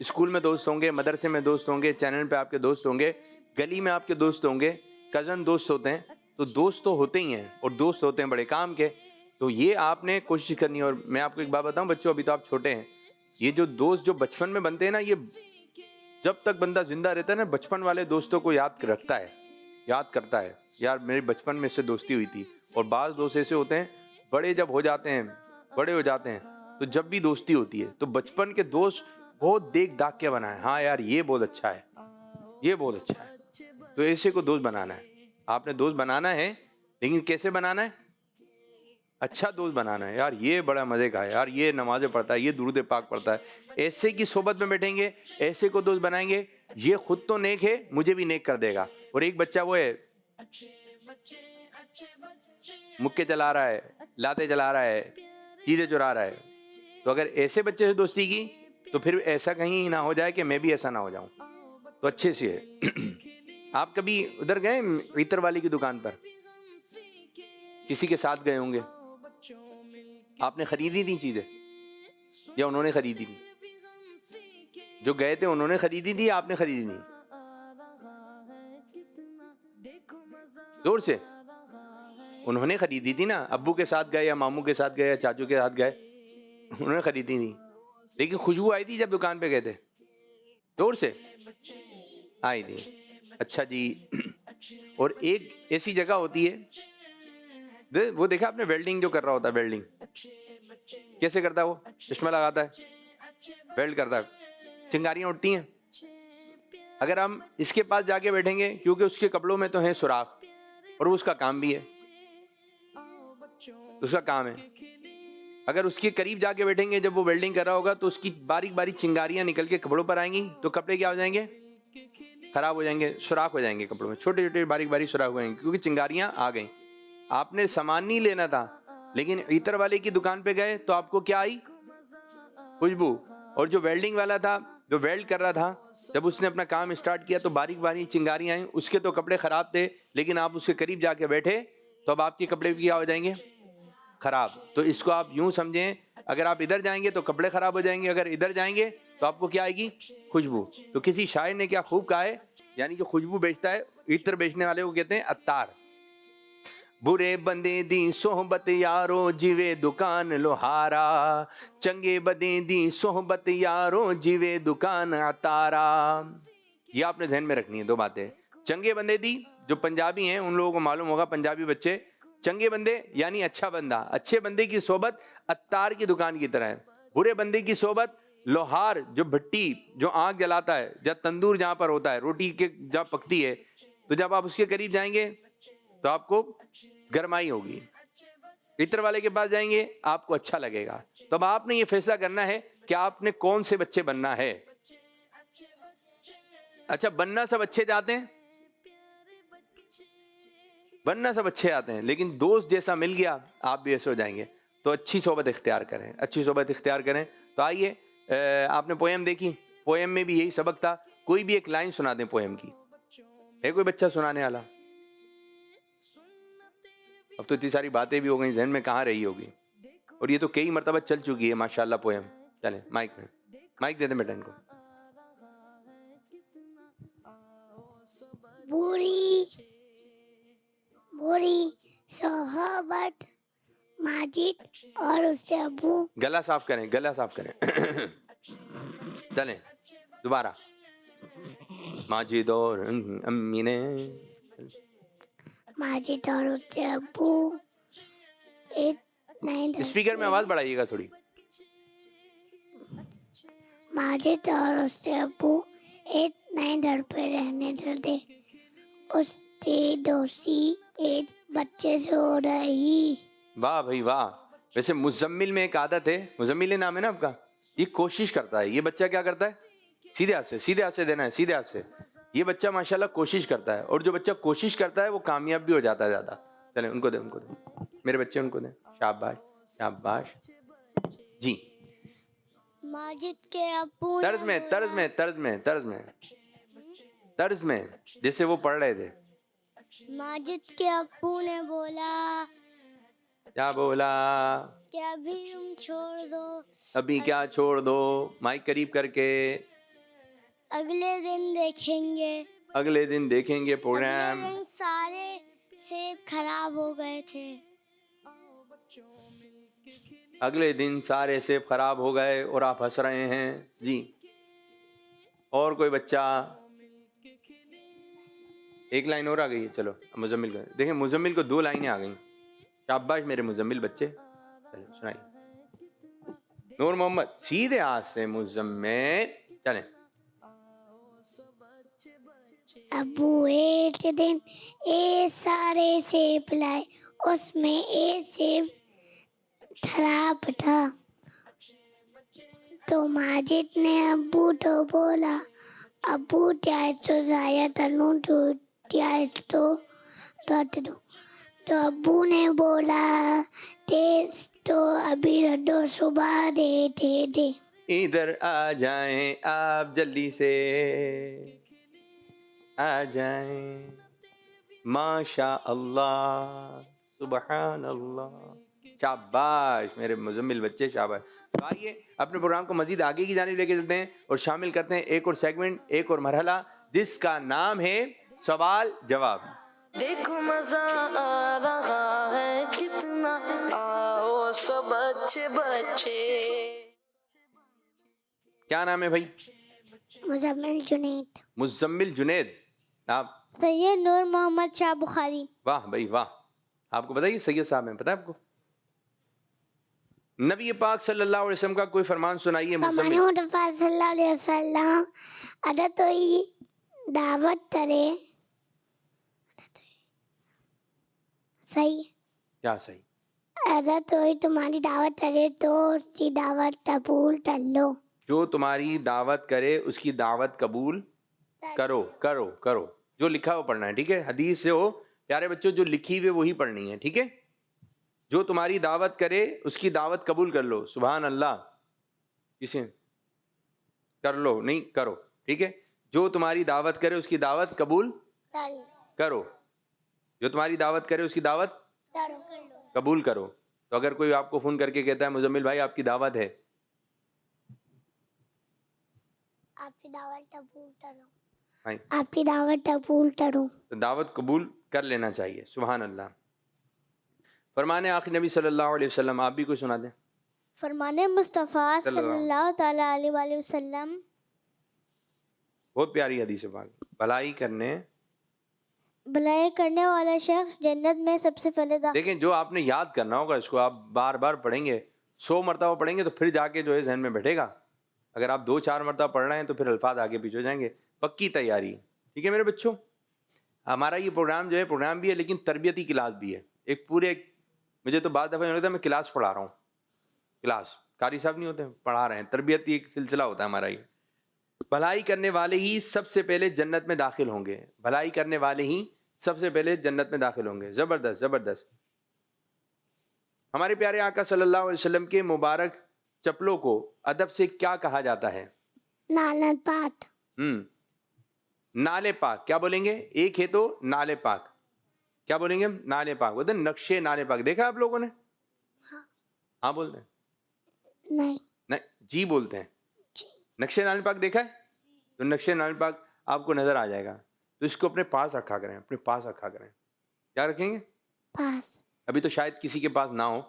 School میں دوست ہوں گے, مدرسے میں دوست ہوں گے, چینل پہ آپ کے دوست ہوں گے, گلی میں آپ کے دوست ہوں گے, کزن دوست ہوتے ہیں. تو دوست تو ہوتے ہی ہیں, اور دوست ہوتے ہیں بڑے کام کے. تو یہ آپ نے کوشش کرنی ہے. اور میں آپ کو ایک بات بتاؤں بچوں, ابھی تو آپ چھوٹے ہیں, یہ جو دوست جو بچپن میں بنتے ہیں نا, یہ جب تک بندہ زندہ رہتا ہے نا, بچپن والے دوستوں کو یاد رکھتا ہے, یاد کرتا ہے, یار میرے بچپن میں اس سے دوستی ہوئی تھی. اور بعض دوست ایسے ہوتے ہیں بڑے جب ہو جاتے ہیں, بڑے ہو جاتے ہیں, تو جب بھی دوستی ہوتی ہے تو بچپن کے دوست بہت دیکھ داکھ کے بنائے, ہاں یار یہ بہت اچھا ہے, یہ بہت اچھا ہے. تو ایسے کو دوست بنانا ہے. آپ نے دوست بنانا ہے, لیکن کیسے بنانا ہے؟ اچھا دوست بنانا ہے. یار یہ بڑا مزے کا ہے, یار یہ نمازیں پڑھتا ہے, یہ درود پاک پڑھتا ہے. ایسے کی صحبت میں بیٹھیں گے, ایسے کو دوست بنائیں گے, یہ خود تو نیک ہے, مجھے بھی نیک کر دے گا. اور ایک بچہ وہ ہے مکے چلا رہا ہے, لاتے چلا رہا ہے, چیزیں چرا رہا ہے. تو اگر ایسے بچے سے دوستی کی تو پھر ایسا کہیں نہ ہو جائے کہ میں بھی ایسا نہ ہو جاؤں. تو اچھے سے ہے. آپ کبھی ادھر گئے عطر والی کی دکان پر, کسی کے ساتھ گئے ہوں گے, آپ نے خریدی تھی چیزیں یا انہوں نے خریدی تھی؟ جو گئے تھے انہوں نے خریدی تھی یا آپ نے خریدی تھی؟ زور سے. انہوں نے خریدی تھی نا, ابو کے ساتھ گئے یا ماموں کے ساتھ گئے یا چاچو کے ساتھ گئے, انہوں نے خریدی نہیں. لیکن خوشبو آئی تھی جب دکان پہ گئے تھے, زور سے آئی تھی. اچھا جی. اور ایک ایسی جگہ ہوتی ہے, وہ دیکھا آپ نے, ویلڈنگ جو کر رہا ہوتا ہے, ویلڈنگ کیسے کرتا ہے, وہ چشمہ لگاتا ہے, ویلڈ کرتا ہے, چنگاریاں اٹھتی ہیں. اگر ہم اس کے پاس جا کے بیٹھیں گے, کیونکہ اس کے کپڑوں میں تو ہیں سوراخ, اور وہ اس کا کام بھی ہے, اس کا کام ہے. اگر اس کے قریب جا کے بیٹھیں گے جب وہ ویلڈنگ کر رہا ہوگا, تو اس کی باریک باریک چنگاریاں نکل کے کپڑوں پر آئیں گی, تو کپڑے کیا ہو جائیں گے, خراب ہو جائیں گے, سوراخ ہو جائیں گے کپڑوں میں, چھوٹے چھوٹے باریک باریک سوراخ ہو جائیں گے, کیونکہ چنگاریاں آ گئیں. آپ نے سامان نہیں لینا تھا, لیکن عطر والے کی دکان پہ گئے تو آپ کو کیا آئی, خوشبو. اور جو ویلڈنگ والا تھا, جو ویلڈ کر رہا تھا, جب اس نے اپنا کام اسٹارٹ کیا تو باریک باریک چنگاریاں آئیں. اس کے تو کپڑے خراب تھے, لیکن آپ اس کے قریب جا کے بیٹھے تو اب آپ کے کپڑے بھی کیا ہو جائیں گے, خراب. تو اس کو آپ یوں سمجھیں, اگر آپ ادھر جائیں گے تو کپڑے خراب ہو جائیں گے, اگر ادھر جائیں گے تو آپ کو کیا آئے گی, خوشبو. تو کسی شاعر نے کیا خوب کہا ہے, یعنی جو خوشبو بیچتا ہے, عطر بیچنے والے کو کہتے ہیں عطار. برے بندے دی صحبت یارو جیوے دکان لوہارا, چنگے بدے دی صحبت یارو جیوے دکان عطارا. یہ آپ نے ذہن میں رکھنی ہے دو باتیں. چنگے بندے دی, جو پنجابی ہیں ان لوگوں کو معلوم ہوگا, پنجابی بچے, چنگے بندے یعنی اچھا بندہ, اچھے بندے کی صحبت عطار کی دکان کی طرح ہے. برے بندے کی صحبت لوہار, جو بھٹی, جو آگ جلاتا ہے, جب تندور جہاں پر ہوتا ہے, روٹی کے جہاں پکتی ہے, تو جب آپ اس کے قریب جائیں گے تو آپ کو گرمائی ہوگی. عطر والے کے پاس جائیں گے آپ کو اچھا لگے گا. تو اب آپ نے یہ فیصلہ کرنا ہے کہ آپ نے کون سے بچے بننا ہے. اچھا, بننا سب اچھے چاہتے ہیں, بننا سب اچھے آتے ہیں, لیکن دوست جیسا مل گیا آپ بھی ایسے ہو جائیں گے. تو اچھی صحبت اختیار کریں, اچھی صحبت اختیار کریں. تو آئیے, آپ نے پویم دیکھی, پویم میں بھی یہی سبق تھا. کوئی بھی ایک لائن سنا دیں پویم کی, ہے کوئی بچہ سنانے والا؟ اب تو اتنی ساری باتیں بھی ہو گئی, ذہن میں کہاں رہی ہوگی, اور یہ تو کئی مرتبہ چل چکی ہے ماشاءاللہ پویم. چلیں مائک میں, مائک دے دیں بیٹا ان کو. بری بری صحبت ماجد اور اس سے ابو. گلا صاف کریں, گلا صاف کریں. چلیں دوبارہ. ماجد اور امی نے, ماجد اور اس سے ابو اسپیکر میں آواز بڑھائیے گا تھوڑی. ماجد اور اس سے ابو ایک نئے گھر پہ رہنے لگے. اس کی دوستی ایک بچے سے ہو رہی. واہ بھائی واہ. ویسے مزمل میں ایک عادت ہے, مزمل نام ہے نا آپ کا, یہ کوشش کرتا ہے. یہ بچہ کیا کرتا ہے, سیدھے ہاتھ سے, سیدھے ہاتھ سے دینا ہے, سیدھے ہاتھ سے. یہ بچہ ماشاءاللہ کوشش کرتا ہے, اور جو بچہ کوشش کرتا ہے وہ کامیاب بھی ہو جاتا ہے زیادہ. چلیں ان کو دیں, ان کو دیں, میرے بچے ان کو دیں. شاباش شاباش. جی ماجد کے ابو طرز میں, طرز میں, طرز میں, طرز میں, طرز میں, جیسے وہ پڑھ رہے تھے. ماجد کے ابو نے بولا, کیا بولا, کہ ابھی تم چھوڑ دو. ابھی کیا چھوڑ دو, مائک قریب کر کے. اگلے دن دیکھیں گے. اگلے دن دیکھیں گے اگلے پروگرام. دن سارے سیب خراب ہو گئے تھے. اگلے دن سارے سیب خراب ہو گئے اور آپ ہنس رہے ہیں. جی اور کوئی بچہ؟ ایک لائن اور آ گئی ہے. چلو مزمل کو دیکھیں، مزمل کو 2 لائنیں آ گئیں. شاباش میرے مزمل بچے. چلیں سنائیے. نور محمد سیدھے ہاتھ سے مزمل. چلیں. ابو ایک دن سارے سیب لائے، اس میں ایک سیب خراب تھا. تو ماجد نے ابو تو بولا، ابو تیاز تو ضائع تنو تیاز تو ڈٹ دو. تو ابو نے بولا تیز تو ابھی رڈو صبح دے. ادھر آ جائیں آپ جلدی سے، آ جائیں. ماشاء اللہ سبحان اللہ. شاباش میرے مزمل بچے شاباش. تو آئیے اپنے پروگرام کو مزید آگے کی جانب لے کے چلتے ہیں اور شامل کرتے ہیں ایک اور سیگمنٹ، ایک اور مرحلہ جس کا نام ہے سوال جواب. دیکھو مزہ آ رہا ہے کتنا، آؤ سب بچے بچے. کیا نام ہے بھائی؟ مزمل جنید. مزمل جنید. آپ؟ سید نور محمد شاہ بخاری. واہ بھائی واہ. آپ کو بتائیے سید صاحب ہیں، پتہ ہے آپ کو؟ نبی پاک صلی اللہ علیہ وسلم کا کوئی فرمان سنائیے. فرمان مصطفیٰ صلی اللہ علیہ وسلم عادت ہوئی دعوت کرے. صحیح. کیا صحیح؟ عادت ہوئی تمہاری دعوت کرے تو اس کی دعوت قبول کر لو. جو تمہاری دعوت کرے اس کی دعوت قبول کرو. کرو کرو جو لکھا وہ پڑھنا ہے، ٹھیک ہے؟ حدیث سے ہو پیارے بچوں، جو لکھی ہوئی وہی پڑھنی ہے، ٹھیک ہے؟ جو تمہاری دعوت کرے اس کی دعوت قبول کر لو. سبحان اللہ. کسے کر لو نہیں کرو، ٹھیک ہے؟ جو تمہاری دعوت کرے اس کی دعوت قبول کرو. جو تمہاری دعوت کرے اس کی دعوت قبول کرو. تو اگر کوئی آپ کو فون کر کے کہتا ہے مزمل بھائی آپ کی دعوت ہے، آپ کی دعوت قبول کرو. آپ کی دعوت قبول کرو. تو دعوت قبول کر لینا چاہیے. سبحان اللہ. فرمان آخر نبی صلی اللہ علیہ وسلم، آپ بھی کوئی سنا دیں. فرمان مصطفیٰ صلی اللہ تعالیٰ علیہ وآلہ وسلم. بہت پیاری حدیث پاک. بھلائی کرنے والا شخص جنت میں سب سے پہلے دیکھیں جو آپ نے یاد کرنا ہوگا اس کو آپ بار بار پڑھیں گے، 100 مرتبہ پڑھیں گے تو پھر جا کے جو ہے ذہن میں بیٹھے گا. اگر آپ 2-4 مرتبہ پڑھ رہے ہیں تو پھر الفاظ آگے پیچھے ہو جائیں گے. پکی تیاری. ٹھیک ہے میرے بچوں؟ ہمارا یہ پروگرام جو ہے پروگرام بھی ہے لیکن تربیتی کلاس بھی ہے. مجھے تو بعض دفعہ لگتا ہے میں کلاس پڑھا رہا ہوں. کلاس قاری صاحب نہیں ہوتے، پڑھا رہے ہیں. تربیتی ایک سلسلہ ہوتا ہے ہمارا یہ. بھلائی کرنے والے ہی سب سے پہلے جنت میں داخل ہوں گے. بھلائی کرنے والے ہی سب سے پہلے جنت میں داخل ہوں گے. زبردست زبردست. ہمارے پیارے آقا صلی اللہ علیہ وسلم کے مبارک چپلوں کو ادب سے کیا کہا جاتا ہے؟ نالے پاک. نالے پاک. کیا بولیں گے؟ ایک ہے تو نالے پاک. کیا بولیں گے ہم؟ نالے پاک. وہ نقشے نالے پاک دیکھا آپ لوگوں نے؟ ہاں بولتے ہیں نہیں جی بولتے ہیں. نقشے نالے پاک دیکھا ہے؟ تو نقشے نالے پاک آپ کو نظر آ جائے گا. تو اس کو اپنے پاس رکھا کریں. اپنے پاس رکھا کریں. کیا رکھیں گے؟ پاس. ابھی تو شاید کسی کے پاس نہ ہو.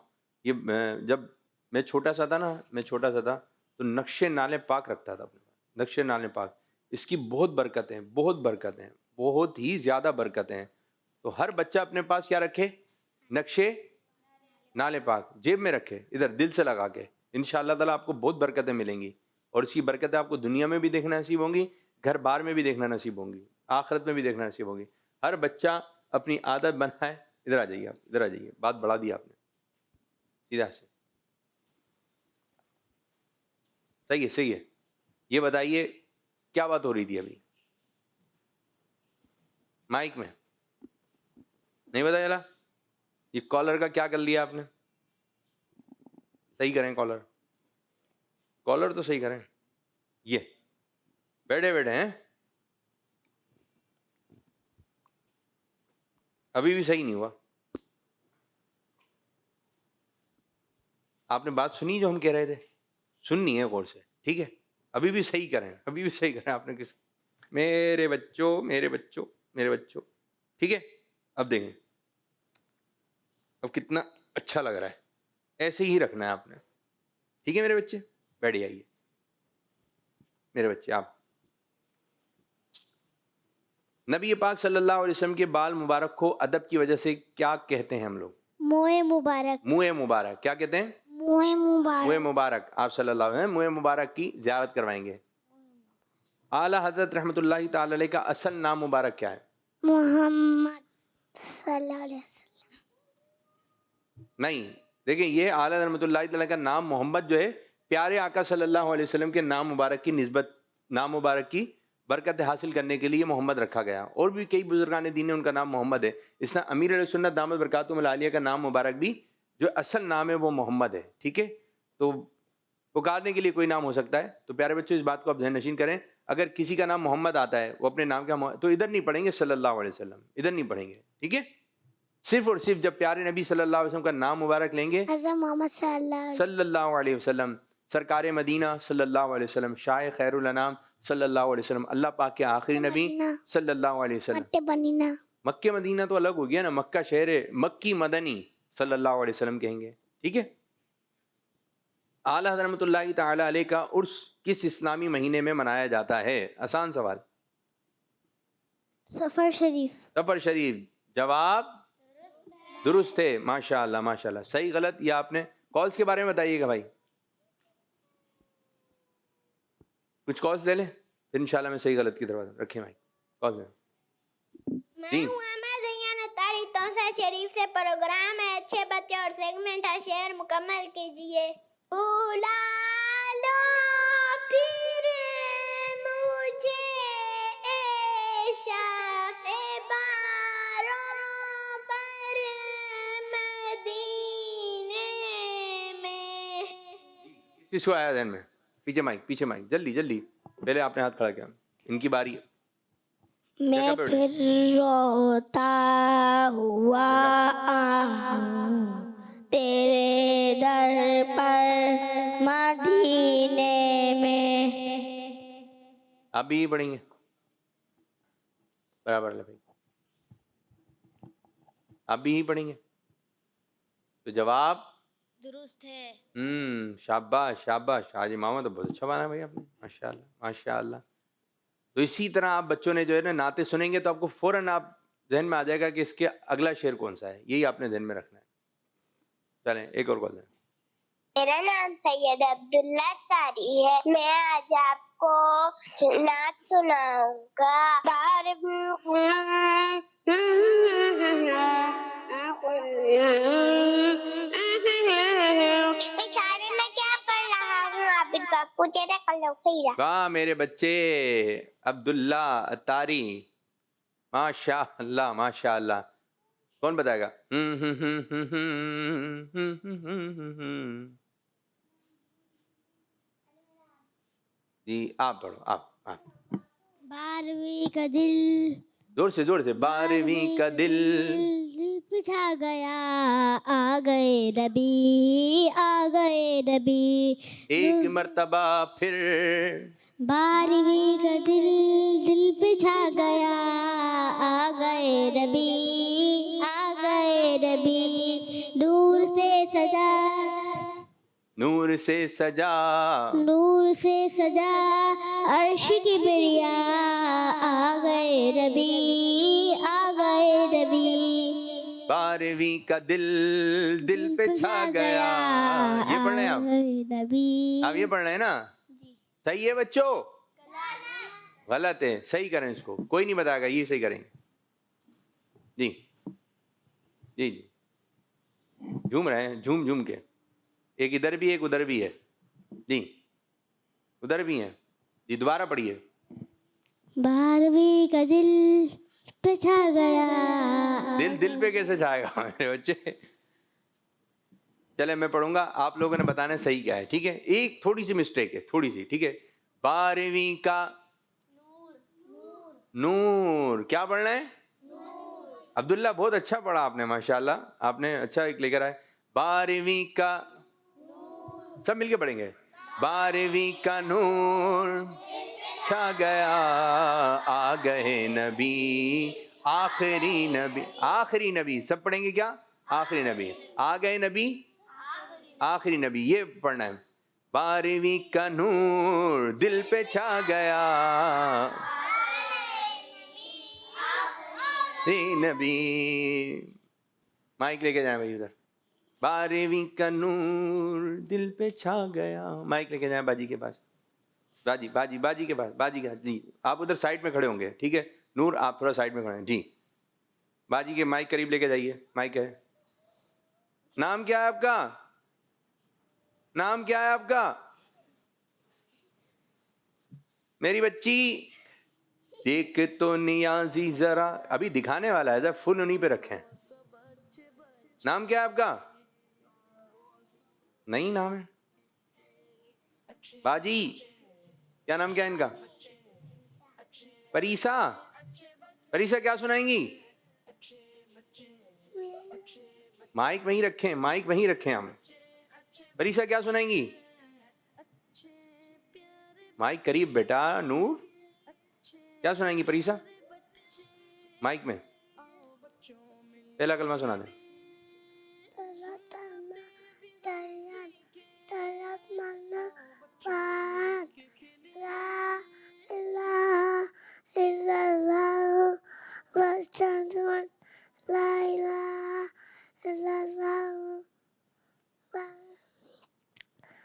یہ جب میں چھوٹا سا تھا تو نقشے نالے پاک رکھتا تھا اپنے پاس. نقشے نالے پاک اس کی بہت برکتیں، بہت ہی زیادہ برکتیں ہیں. تو ہر بچہ اپنے پاس کیا رکھے؟ نقشے نالے پاک. جیب میں رکھے، ادھر دل سے لگا کے. انشاءاللہ تعالیٰ آپ کو بہت برکتیں ملیں گی. اور اس کی برکتیں آپ کو دنیا میں بھی دیکھنا نصیب ہوں گی، گھر بار میں بھی دیکھنا نصیب ہوں گی، آخرت میں بھی دیکھنا نصیب ہوگی. ہر بچہ اپنی عادت بنائے. ادھر آ جائیے آپ، ادھر آ جائیے. بات بڑھا دی آپ نے. سیدھا سے صحیح ہے. یہ بتائیے کیا بات ہو رہی تھی ابھی مائک میں؟ نہیں بتایا چلا؟ یہ کالر کا کیا کر لیا آپ نے؟ صحیح کریں کالر تو صحیح کریں. یہ بیٹھے ہیں ابھی بھی صحیح نہیں ہوا. آپ نے بات سنی جو ہم کہہ رہے تھے؟ سننی ہے غور سے، ٹھیک ہے؟ ابھی بھی صحیح کریں, ابھی بھی صحیح کریں. آپ نے کس میرے بچوں میرے بچوں میرے بچوں, ٹھیک ہے. اب دیکھیں اب کتنا اچھا لگ رہا ہے, ایسے ہی رکھنا ہے آپ نے, ٹھیک ہے میرے بچے. بیٹھ جائیے میرے بچے. آپ نبی پاک صلی اللہ علیہ وسلم کے بال مبارک کو ادب کی وجہ سے کیا کہتے ہیں ہم لوگ؟ منہ مبارک. منہ مبارک. کیا کہتے ہیں؟ منہ منہ مبارک. مبارک. آپ صلی اللہ علیہ وسلم منہ مبارک کی زیارت کروائیں گے. اعلیٰ حضرت رحمۃ اللہ تعالی علیہ کا اصل نام مبارک کیا ہے؟ محمد صلی اللہ علیہ وسلم. نہیں, دیکھیں یہ اعلیٰ رحمۃ اللہ تعالی کا نام محمد جو ہے پیارے آقا صلی اللہ علیہ وسلم کے نام مبارک کی نسبت, نام مبارک کی برکت حاصل کرنے کے لیے محمد رکھا گیا. اور بھی کئی بزرگان دین نے ان کا نام محمد ہے. اس طرح امیر علیہ سنت دامت برکاتہم العالیہ کا نام مبارک بھی جو اصل نام ہے وہ محمد ہے, ٹھیک ہے. تو پکارنے کے لیے کوئی نام ہو سکتا ہے. تو پیارے بچوں اس بات کو آپ ذہن نشین کریں, اگر کسی کا نام محمد آتا ہے وہ اپنے نام کا تو ادھر نہیں پڑھیں گے صلی اللہ علیہ وسلم, ادھر نہیں پڑھیں گے, ٹھیک ہے. صرف اور صرف جب پیارے نبی صلی اللہ علیہ وسلم کا نام مبارک لیں گے, حضرت محمد صلی اللہ علیہ وسلم, سرکار مدینہ صلی اللہ علیہ وسلم, شاہ خیر الانام صلی اللہ علیہ وسلم, اللہ پاک کے آخری نبی صلی اللہ علیہ وسلم. مکہ مدینہ تو الگ ہو گیا نا, مکہ شہر مکی مدنی صلی اللہ علیہ وسلم کہیں گے, ٹھیک ہے. اعلیٰ حضرت اللہ تعالی علیہ کا عرس کس اسلامی مہینے میں منایا جاتا ہے؟ آسان سوال. سفر شریف. سفر شریف. جواب درست ہے. ماشاء اللہ ماشاء اللہ. صحیح غلط یہ آپ نے کالز کے بارے میں بتائیے گا بھائی, کچھ کالز لے لیں پھر انشاءاللہ میں صحیح غلط کی طرف رکھیں بھائی. کالز میں میں ہوں احمد ریان اتاری توسہ شریف سے. پروگرام ہے اچھے بچے اور سیگمنٹ ہے شعر مکمل کیجئے. بھولا لو پھر مجھے اے شاہ باروں پر مدینے میں. کس کو آیا ذہن میں؟ پیچھے مائک, پیچھے مائک, جلدی جلدی. پہلے آپ نے ہاتھ کھڑا کیا, ان کی باری ہے. میں پھر روتا ہوا آؤں تیرے در پر مدینے میں. آپ بھی پڑھیں گے برابر لے بھائی, آپ بھی پڑھیں گے. تو جواب درست ہے. شاباش شاباش. حاجی ماما تو بہت اچھا بنا بھائی آپ نے, ماشاء اللہ ماشاء اللہ. تو اسی طرح آپ بچوں نے جو ہے نا نعتیں سنیں گے تو آپ کو فوراً آپ ذہن میں آ جائے گا کہ اس کے اگلا شعر کون سا ہے, یہی آپ نے ذہن میں رکھنا ہے. چلیں ایک اور کال ہے. میرا نام سید عبداللہ اتاری ہے. میں آج آپ کو نعت سناؤں گا. بیچارے میں کیا پڑھ رہا ہوں, عابد باپو تیرے قلب خیرہ. واہ میرے بچے عبداللہ اتاری, ماشاء اللہ ماشاء اللہ. کون بتائے گا؟ جی آپ پڑھو, آپ. 12ویں کا دل, زور سے 12ویں کا دل پچھا گیا, آ گئے ربی آ گئے ربی. ایک مرتبہ پھر 12ویں کا دل پچھا گیا, آ گئے ربی آ گئے ربی. نور سے سجا نور سے سجا نور سے سجا عرش کی بریا, آ گئے ربی آ گئے ربی. 12ویں کا دل پہ چھا گیا. یہ پڑھ رہے ہیں آپ یہ پڑھ رہے ہیں نا, صحیح ہے بچوں؟ غلط ہے, صحیح کریں اس کو, کوئی نہیں بتائے گا, یہ صحیح کریں گے. جی جی جی جھوم رہے ہیں, جھوم کے, ایک ادھر بھی ایک ادھر بھی ہے. جی ادھر بھی ہیں. جی دوبارہ پڑھیے. 12ویں کا دل پہ چھا گیا. دل پہ کیسے چھائے گا میرے بچے؟ چلے میں پڑھوں گا, آپ لوگوں نے بتانا صحیح کیا ہے, ٹھیک ہے. ایک تھوڑی سی مسٹیک ہے, تھوڑی سی, ٹھیک ہے. 12ویں کا نور, کیا پڑھنا ہے؟ عبداللہ بہت اچھا پڑھا آپ نے, ماشاءاللہ آپ نے اچھا ایک لے کر آئے. 12ویں کا سب مل کے پڑھیں گے. بارہویں کا نور چھا گیا، آ گئے نبی، آخری نبی، آخری نبی، سب پڑھیں گے کیا؟ آخری نبی، آ گئے نبی، آخری نبی، یہ پڑھنا ہے۔ بارہویں کا نور دل پہ چھا گیا، نبی، مائک لے کے جائیں بھائی ادھر۔ بارہویں کا نور دل پہ چھا گیا، مائک لے کے جائیں باجی کے پاس، باجی کے پاس، باجی کے، جی آپ ادھر سائڈ میں کھڑے ہوں گے، ٹھیک ہے؟ نور آپ تھوڑا سائڈ میں کھڑے ہیں، جی باجی کے مائک قریب لے کے جائیے، مائک ہے۔ نام کیا ہے آپ کا؟ نام کیا ہے آپ کا؟ میری بچی دیکھ تو نیازی ذرا، ابھی دکھانے والا ہے، ذرا فل انہیں پہ رکھیں۔ نام کیا ہے آپ کا؟ نہیں نام ہے باجی، کیا نام کیا ہے ان کا؟ پریسا، پریسا کیا سنائیں گی؟ مائک وہیں رکھیں، مائک وہیں رکھیں ہم۔ پریسا کیا سنائیں گی؟ مائک قریب بیٹا، نور کیا سنائیں گی پریسا؟ مائک میں پہلا کلمہ سنا دیں۔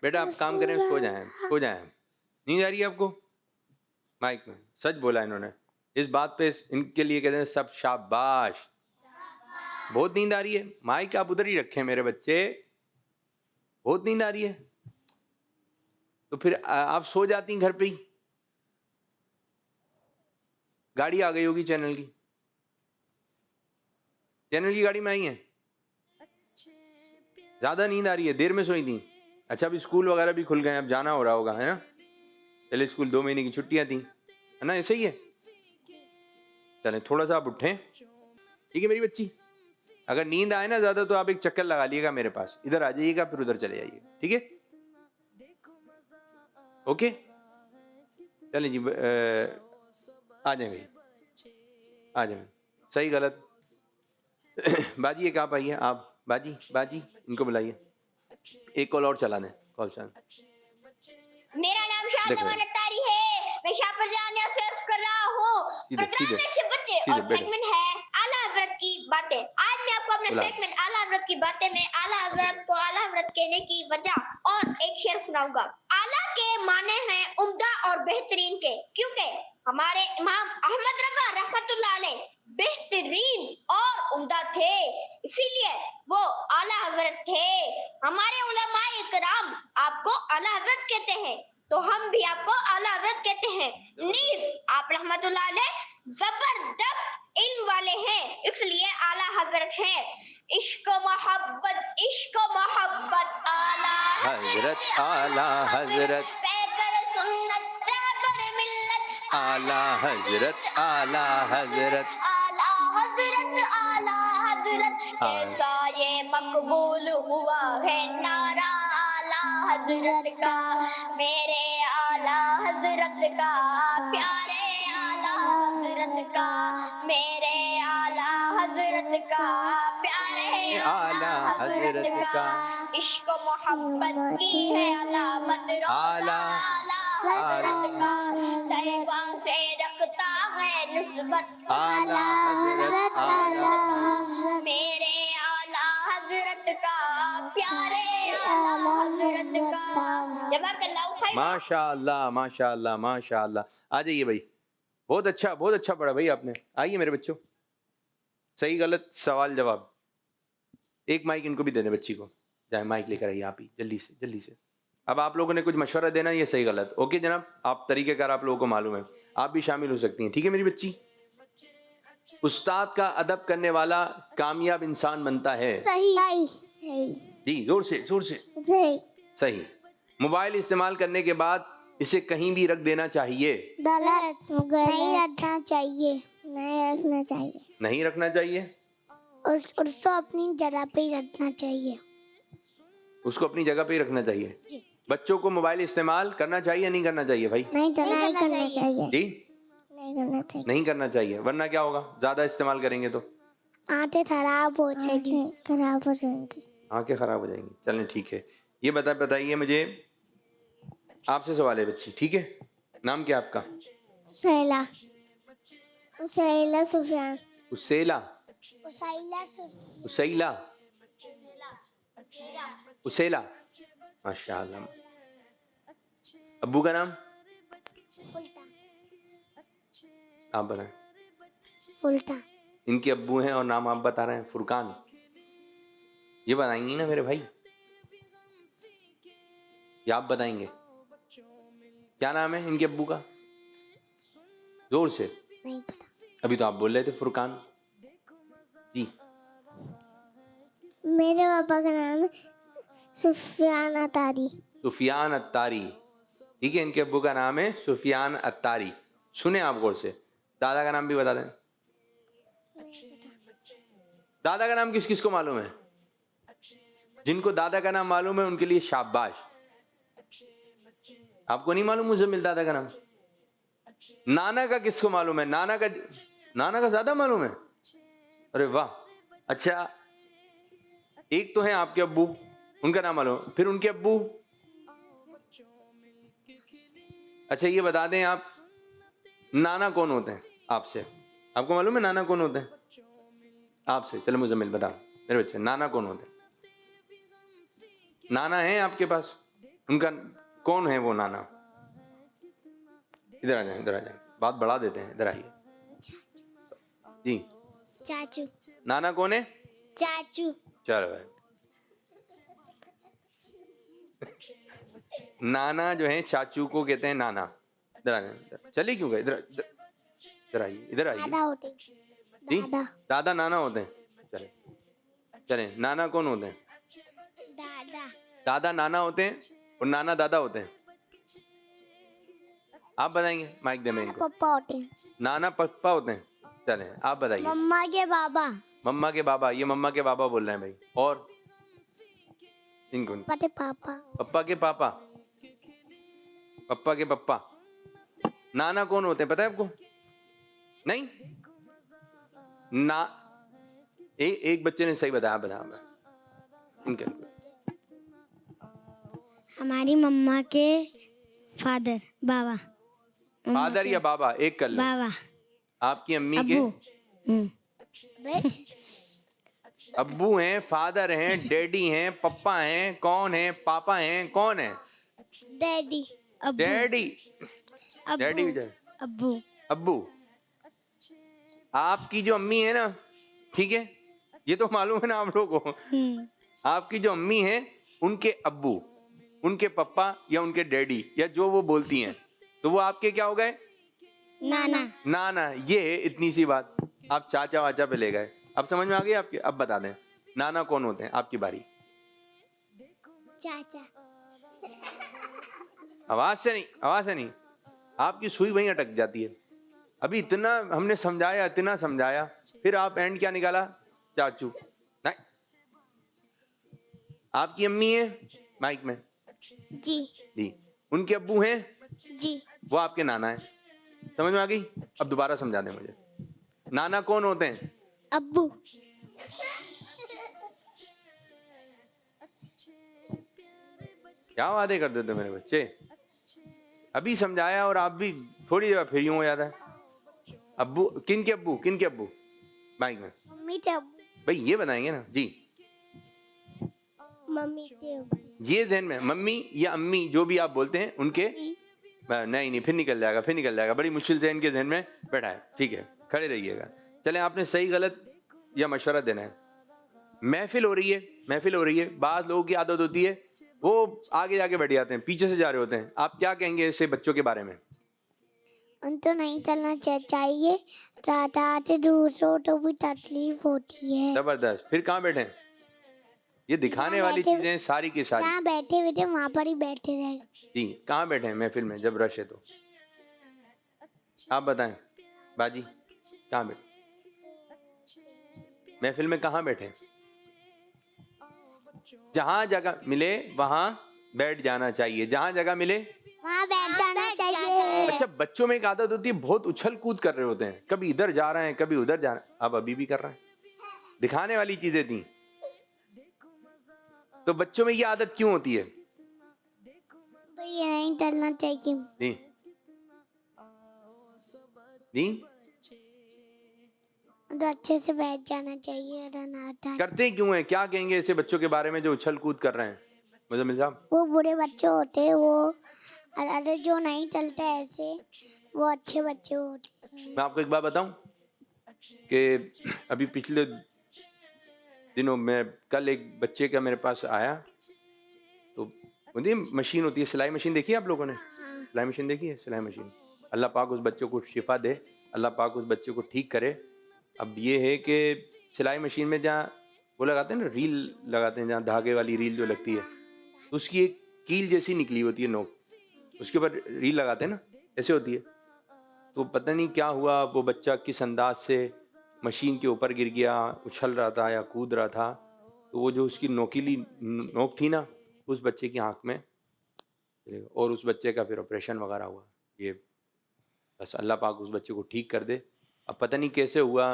بیٹا آپ کام کریں، سو جائیں، سو جائیں۔ نیند آ رہی ہے آپ کو؟ مائک میں سچ بولا انہوں نے، اس بات پہ ان کے لیے کہتے ہیں سب شاباش۔ بہت نیند آ رہی ہے، مائک آپ ادھر ہی رکھیں میرے بچے، بہت نیند آ رہی ہے تو پھر آپ سو جاتی ہیں گھر پہ ہی۔ گاڑی آ گئی ہوگی چینل کی، چینل کی گاڑی میں آئی ہیں، زیادہ نیند آ رہی ہے، دیر میں سوئی تھی۔ اچھا ابھی اسکول وغیرہ بھی کھل گئے ہیں، اب جانا ہو رہا ہوگا، ہے نا؟ پہلے اسکول 2 مہینے کی چھٹیاں تھیں، ہے نا؟ ایسے ہی ہے، چلیں تھوڑا سا آپ اٹھیں، ٹھیک ہے میری بچی؟ اگر نیند آئے نا زیادہ تو آپ ایک چکر لگا لیے گا میرے پاس، ادھر آ جائیے گا پھر ادھر چلے جائیے گا، ٹھیک ہے؟ اوکے چلیں جی، آ جائیں گے، آ جائیں، صحیح غلط باجی ایک آپ آئیے، آپ باجی، باجی ان کو بلائیے، ایک کال اور چلا دیں، کال چلا۔ میرا نام شاہجہان اتاری ہے، میں شاپر جامعہ سے عرض کر رہا ہوں۔ پروگرام میں اچھے بچے اور سیگمنٹ ہے اعلیٰ حضرت کی باتیں۔ آج میں آپ کو اپنے سیگمنٹ اعلیٰ حضرت کی باتیں میں اعلیٰ حضرت کو اعلیٰ حضرت کہنے کی وجہ اور ایک شعر سناؤں گا۔ اعلیٰ کے معنی ہیں عمدہ اور بہترین کے، کیونکہ ہمارے امام احمد رضا رحمت اللہ علیہ بہترین اور عمدہ تھے، اسی لیے وہ اعلیٰ حضرت تھے۔ ہمارے علماء کرام آپ کو اعلیٰ حضرت کہتے ہیں تو ہم بھی آپ کو اعلیٰ حضرت کہتے ہیں۔ نیز آپ رحمت اللہ علیہ زبردست علم والے ہیں، اس لیے اعلیٰ حضرت ہیں۔ عشق و محبت، عشق و محبت اعلیٰ حضرت، اعلیٰ حضرت، پیکر سنت رہبر ملت اعلیٰ حضرت، اعلیٰ حضرت، اعلیٰ حضرت، اعلیٰ حضرت ایسا یہ مقبول ہوا ہے نعرہ اعلیٰ حضرت کا، میرے اعلیٰ حضرت کا، پیارے اعلیٰ حضرت کا، میرے اعلیٰ حضرت کا، پیارے اعلیٰ حضرت کا۔ عشق و محبت کی ہے علامت روزہ اعلیٰ حضرت کا، صحیفہ سے رکھتا ہے نسبت اعلیٰ حضرت، اعلیٰ، میرے اعلیٰ حضرت کا، پیارے اعلیٰ حضرت کا۔ جزاک اللہ خیر۔ ماشاء اللہ، ماشاء اللہ، ماشاء اللہ۔ آ جائیے بھائی، بہت اچھا پڑھا بھائی آپ نے، آئیے میرے بچوں، صحیح غلط سوال جواب۔ ایک مائک ان کو بھی دے دیں بچی کو، جائیں مائک لے کر آئیے آپ ہی جلدی سے، جلدی سے۔ اب آپ لوگوں نے کچھ مشورہ دینا، یہ صحیح غلط، اوکے جناب؟ آپ طریقہ کار آپ لوگوں کو معلوم ہے، آپ بھی شامل ہو سکتی ہیں، ٹھیک ہے میری بچی؟ استاد کا ادب کرنے والا کامیاب انسان بنتا ہے۔ صحیح جی زور سے، زور سے۔ صحیح۔ موبائل استعمال کرنے کے بعد اسے کہیں بھی رکھ دینا چاہیے؟ غلط، نہیں رکھنا چاہیے، نہیں رکھنا چاہیے، نہیں رکھنا چاہیے، اور اس کو اپنی جگہ پہ ہی رکھنا چاہیے۔ اس کو اپنی جگہ پہ ہی رکھنا چاہیے۔ بچوں کو موبائل استعمال کرنا چاہیے نہیں کرنا چاہیے بھائی؟ نہیں کرنا چاہیے. جی نہیں کرنا چاہیے. نہیں کرنا چاہیے، ورنہ کیا ہوگا؟ زیادہ استعمال کریں گے تو آنکھیں خراب ہو جائیں گی. آنکھیں خراب ہو جائیں گی. چلیں ٹھیک ہے. یہ بتائیے مجھے، آپ سے سوال ہے بچی، ٹھیک ہے؟ نام کیا آپ کا؟ اسیلا سفیان. اسیلا، اسیلا، اسیلا، ماشاء اللہ. ابو کا نام؟ آپ بتائیں. فلٹا. ان کے ابو ہیں اور نام آپ بتا رہے ہیں فرقان. یہ بتائیں گی نا میرے بھائی، یا آپ بتائیں گے؟ کیا نام ہے ان کے ابو کا؟ زور سے. نہیں پتا. ابھی تو آپ بول رہے تھے فرقان. جی میرے پاپا کا نام ہے سفیان اتاری. سفیان اتاری، ٹھیک ہے. ان کے ابو کا نام ہے سفیان اتاری. سنیں آپ غور سے. دادا کا نام بھی بتا دیں. دادا کا نام کس کس کو معلوم ہے؟ جن کو دادا کا نام معلوم ہے ان کے لیے شاباش. آپ کو نہیں معلوم مزمل دادا کا نام؟ نانا کا کس کو معلوم ہے؟ نانا کا زیادہ معلوم ہے. ارے واہ. اچھا ایک تو ہیں آپ کے ابو، ان کا نام معلوم، پھر ان کے ابو. اچھا یہ بتا دیں آپ نانا کون ہوتے ہیں آپ سے؟ آپ کو معلوم ہے نانا کون ہوتے ہیں آپ سے؟ چلو مزمل بتا میرے بچے، نانا کون ہوتے ہیں؟ نانا ہیں آپ کے پاس؟ ان کا کون ہے وہ نانا؟ ادھر آ جائیں، ادھر آ جائیں، بات بڑھا دیتے ہیں. ادھر آئیے. جی چاچو. نانا کون ہے؟ چاچو. چلو بھائی. نانا جو ہے چاچو کو کہتے ہیں نانا. ادھر آ جائیں. چلیے کیوں گئے؟ ادھر آئیے، ادھر آئیے. دادا ہوتے. جی دادا نانا ہوتے ہیں. چلیں نانا کون ہوتے ہیں؟ دادا. دادا نانا ہوتے ہیں اور نانا دادا ہوتے ہیں. آپ بتائیں گے؟ مائک دیں میں ان کو. پپا ہوتے ہیں. نانا پپا ہوتے ہیں. چلیں آپ بتائیے. مما کے بابا. مما کے بابا. یہ مما کے بابا بول رہے ہیں بھائی. اور ان کو پاپا. پپا کے پاپا، پپا کے پپا. نانا کون ہوتے ہیں پتہ ہے آپ کو؟ نہیں ایک بچے نے صحیح بتایا. بتا ان کے ہماری مما کے فادر بابا. فادر یا بابا ایک کر لیں. بابا. آپ کی امی کے ابو ہیں، فادر ہیں، ڈیڈی ہیں، پپا ہیں. کون ہیں؟ پاپا ہیں. کون ہیں؟ ڈیڈی. ڈیڈی. ڈیڈی ابو. ابو. آپ کی جو امی ہے نا، ٹھیک ہے، یہ تو معلوم ہے نا آپ لوگوں کو. آپ کی جو امی ہیں ان کے ابو، ان کے پپا یا ان کے ڈیڈی یا جو وہ بولتی ہیں، تو وہ آپ کے کیا ہو گئے؟ نانا. نانا. یہ ہے اتنی سی بات. آپ چاچا واچا پہ لے گئے. اب سمجھ میں آ گئی آپ کے؟ اب بتا دیں نانا کون ہوتے ہیں. آپ کی باری. چاچا. آواز سے نہیں. آپ کی سوئی وہیں اٹک جاتی ہے. ابھی اتنا ہم نے سمجھایا، اتنا سمجھایا، پھر آپ اینڈ کیا نکالا؟ چاچو. نہیں. آپ کی امی ہیں مائک میں؟ جی. جی. ان کے ابو ہیں؟ جی. وہ آپ کے نانا ہیں. سمجھ میں آ گئی؟ اب دوبارہ سمجھا دیں مجھے. نانا کون ہوتے ہیں؟ ابو. کیا وعدے کر دیتے میرے بچے. ابھی سمجھایا اور آپ بھی تھوڑی دیر پھر یوں ہو جاتا ہے. ابو کن کے ابو؟ کن کے ابو؟ مائک میں. ممی کے ابو. بھائی یہ بتائیں گے نا. جی ممی کے ابو. یہ ذہن میں ممی یا امی جو بھی آپ بولتے ہیں ان کے. نہیں پھر نکل جائے گا. بڑی مشکل سے ان کے ذہن میں بیٹھا ہے. ٹھیک ہے کھڑے رہیے گا. چلیں آپ نے صحیح غلط یا مشورہ دینا ہے. محفل ہو رہی ہے. بعض لوگوں کی عادت ہوتی ہے وہ آگے جا کے بیٹھ جاتے ہیں، پیچھے سے جا رہے ہوتے ہیں. آپ کیا کہیں گے ایسے بچوں کے بارے میں؟ ان تو نہیں چلنا چاہیے. زیادہ دوسروں تو بھی تکلیف ہوتی ہے. زبردست. پھر کہاں بیٹھے؟ یہ دکھانے والی چیزیں ساری کی ساری. جہاں بیٹھے ہوئے تھے وہاں پر ہی بیٹھے رہے. جی کہاں بیٹھے ہیں محفل میں جب رش ہے تو؟ آپ بتائیں باجی کہاں بیٹھے محفل میں؟ کہاں بیٹھے؟ جہاں جگہ ملے وہاں بیٹھ جانا چاہیے, جہاں جگہ ملے وہاں بیٹھ جانا چاہیے. اچھا بچوں میں ایک عادت ہوتی ہے, بہت اچھل کود کر رہے ہوتے ہیں, کبھی ادھر جا رہے ہیں کبھی ادھر جا رہے ہیں. اب ابھی بھی کر رہے ہیں, دکھانے والی چیزیں تھیں. تو بچوں میں یہ عادت کیوں ہوتی ہے؟ تو یہ نہیں ٹلنا چاہیے. جی جی تو اچھے سے بیٹھ جانا چاہیے. کرتے کیوں ہیں؟ کیا کہیں گے ایسے بچوں کے بارے میں جو اچھل کود کر رہے ہیں مزمل صاحب؟ وہ برے بچے ہوتے ہیں, وہ اگر جو نہیں ٹلتے ایسے وہ اچھے بچے ہوتے ہیں. میں آپ کو ایک بات بتاؤں کہ ابھی پچھلے دنوں میں کل ایک بچے کا میرے پاس آیا, تو مشین ہوتی ہے سلائی مشین, دیکھی ہے آپ لوگوں نے سلائی مشین دیکھی ہے؟ سلائی مشین, اللہ پاک اس بچے کو شفا دے, اللہ پاک اس بچے کو ٹھیک کرے. اب یہ ہے کہ سلائی مشین میں جہاں وہ لگاتے ہیں نا, ریل لگاتے ہیں, جہاں دھاگے والی ریل جو لگتی ہے, تو اس کی ایک کیل جیسی نکلی ہوتی ہے نوک, اس کے اوپر ریل لگاتے ہیں نا, ایسے ہوتی ہے. تو پتہ نہیں کیا ہوا, وہ بچہ کس انداز سے مشین کے اوپر گر گیا, اچھل رہا تھا یا کود رہا تھا, تو وہ جو اس کی نوکیلی نوک تھی نا, اس بچے کی آنکھ میں, اور اس بچے کا پھر آپریشن وغیرہ ہوا. یہ بس اللہ پاک اس بچے کو ٹھیک کر دے. اب پتہ نہیں کیسے ہوا,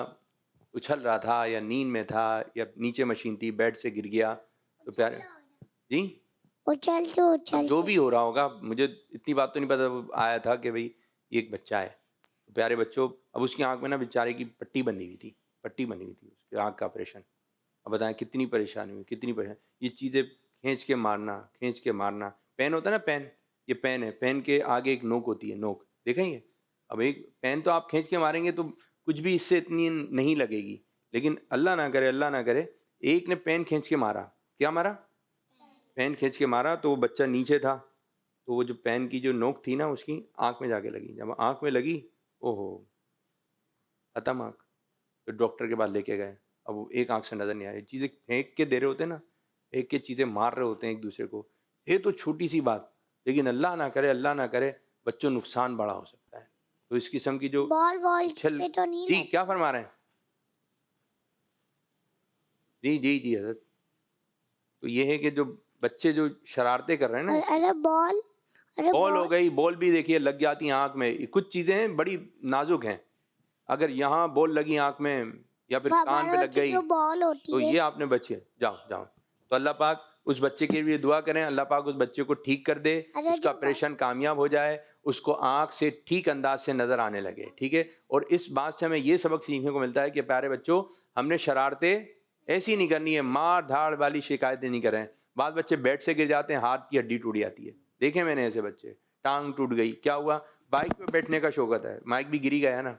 اچھل رہا تھا یا نیند میں تھا یا نیچے مشین تھی, بیڈ سے گر گیا. تو پیارے جی اب جو بھی ہو رہا ہوگا, مجھے اتنی بات تو نہیں پتا, آیا تھا کہ بھئی یہ ایک بچہ ہے. پیارے بچوں, اب اس کی آنکھ میں نا بیچارے کی پٹی بندھی ہوئی تھی اس کی آنکھ کا آپریشن. اب بتائیں کتنی پریشانی ہوئی, کتنی پریشانی. یہ چیزیں کھینچ کے مارنا, پین ہوتا ہے نا, پین, یہ پین ہے, پین کے آگے ایک نوک ہوتی ہے, نوک دیکھیں گے. اب ایک پین تو آپ کھینچ کے ماریں گے تو کچھ بھی اس سے اتنی نہیں لگے گی, لیکن اللہ نہ کرے ایک نے پین کھینچ کے مارا. کیا مارا؟ پین کھینچ کے مارا, تو وہ بچہ نیچے تھا, تو وہ جو پین کی جو نوک تھی نا اس کی آنکھ میں جا کے لگی. جب آنکھ میں لگی, اوہو ختم آنکھ. تو ڈاکٹر کے پاس لے کے گئے. اب وہ ایک آنکھ سے نظر نہیں آ رہی, چیزیں پھینک کے دے رہے ہوتے ہیں نا, ایک کے چیزیں مار رہے ہوتے ہیں ایک دوسرے کو. یہ تو چھوٹی سی بات, لیکن اللہ نہ کرے بچوں نقصان بڑا ہو سکتا ہے. تو اس قسم کی جو بال سے تو نہیں. جی کیا فرما رہے ہیں؟ جی حضرت, تو یہ ہے کہ جو بچے جو شرارتیں کر رہے ہیں نا, ارے بال ہو گئی, بال بھی دیکھیے لگ جاتی ہیں آنکھ میں. کچھ چیزیں بڑی نازک ہیں, اگر یہاں بال لگی آنکھ میں یا پھر کان پہ لگ گئی تو یہ آپ نے بچے جاؤ. تو اللہ پاک اس بچے کے لیے دعا کریں, اللہ پاک اس بچے کو ٹھیک کر دے, اس کا آپریشن کامیاب ہو جائے, اس کو آنکھ سے ٹھیک انداز سے نظر آنے لگے. ٹھیک ہے, اور اس بات سے ہمیں یہ سبق سیکھنے کو ملتا ہے کہ پیارے بچوں, ہم نے شرارتیں ایسی نہیں کرنی ہے, مار دھاڑ والی شکایتیں نہیں کریں. بعض بچے بیڈ سے گر جاتے ہیں, ہاتھ کی ہڈی ٹوٹ جاتی ہے, دیکھیں میں نے ایسے بچے, ٹانگ ٹوٹ گئی. کیا ہوا؟ بائک پہ بیٹھنے کا شوق ہوتا ہے, مائک بھی گری گیا نا,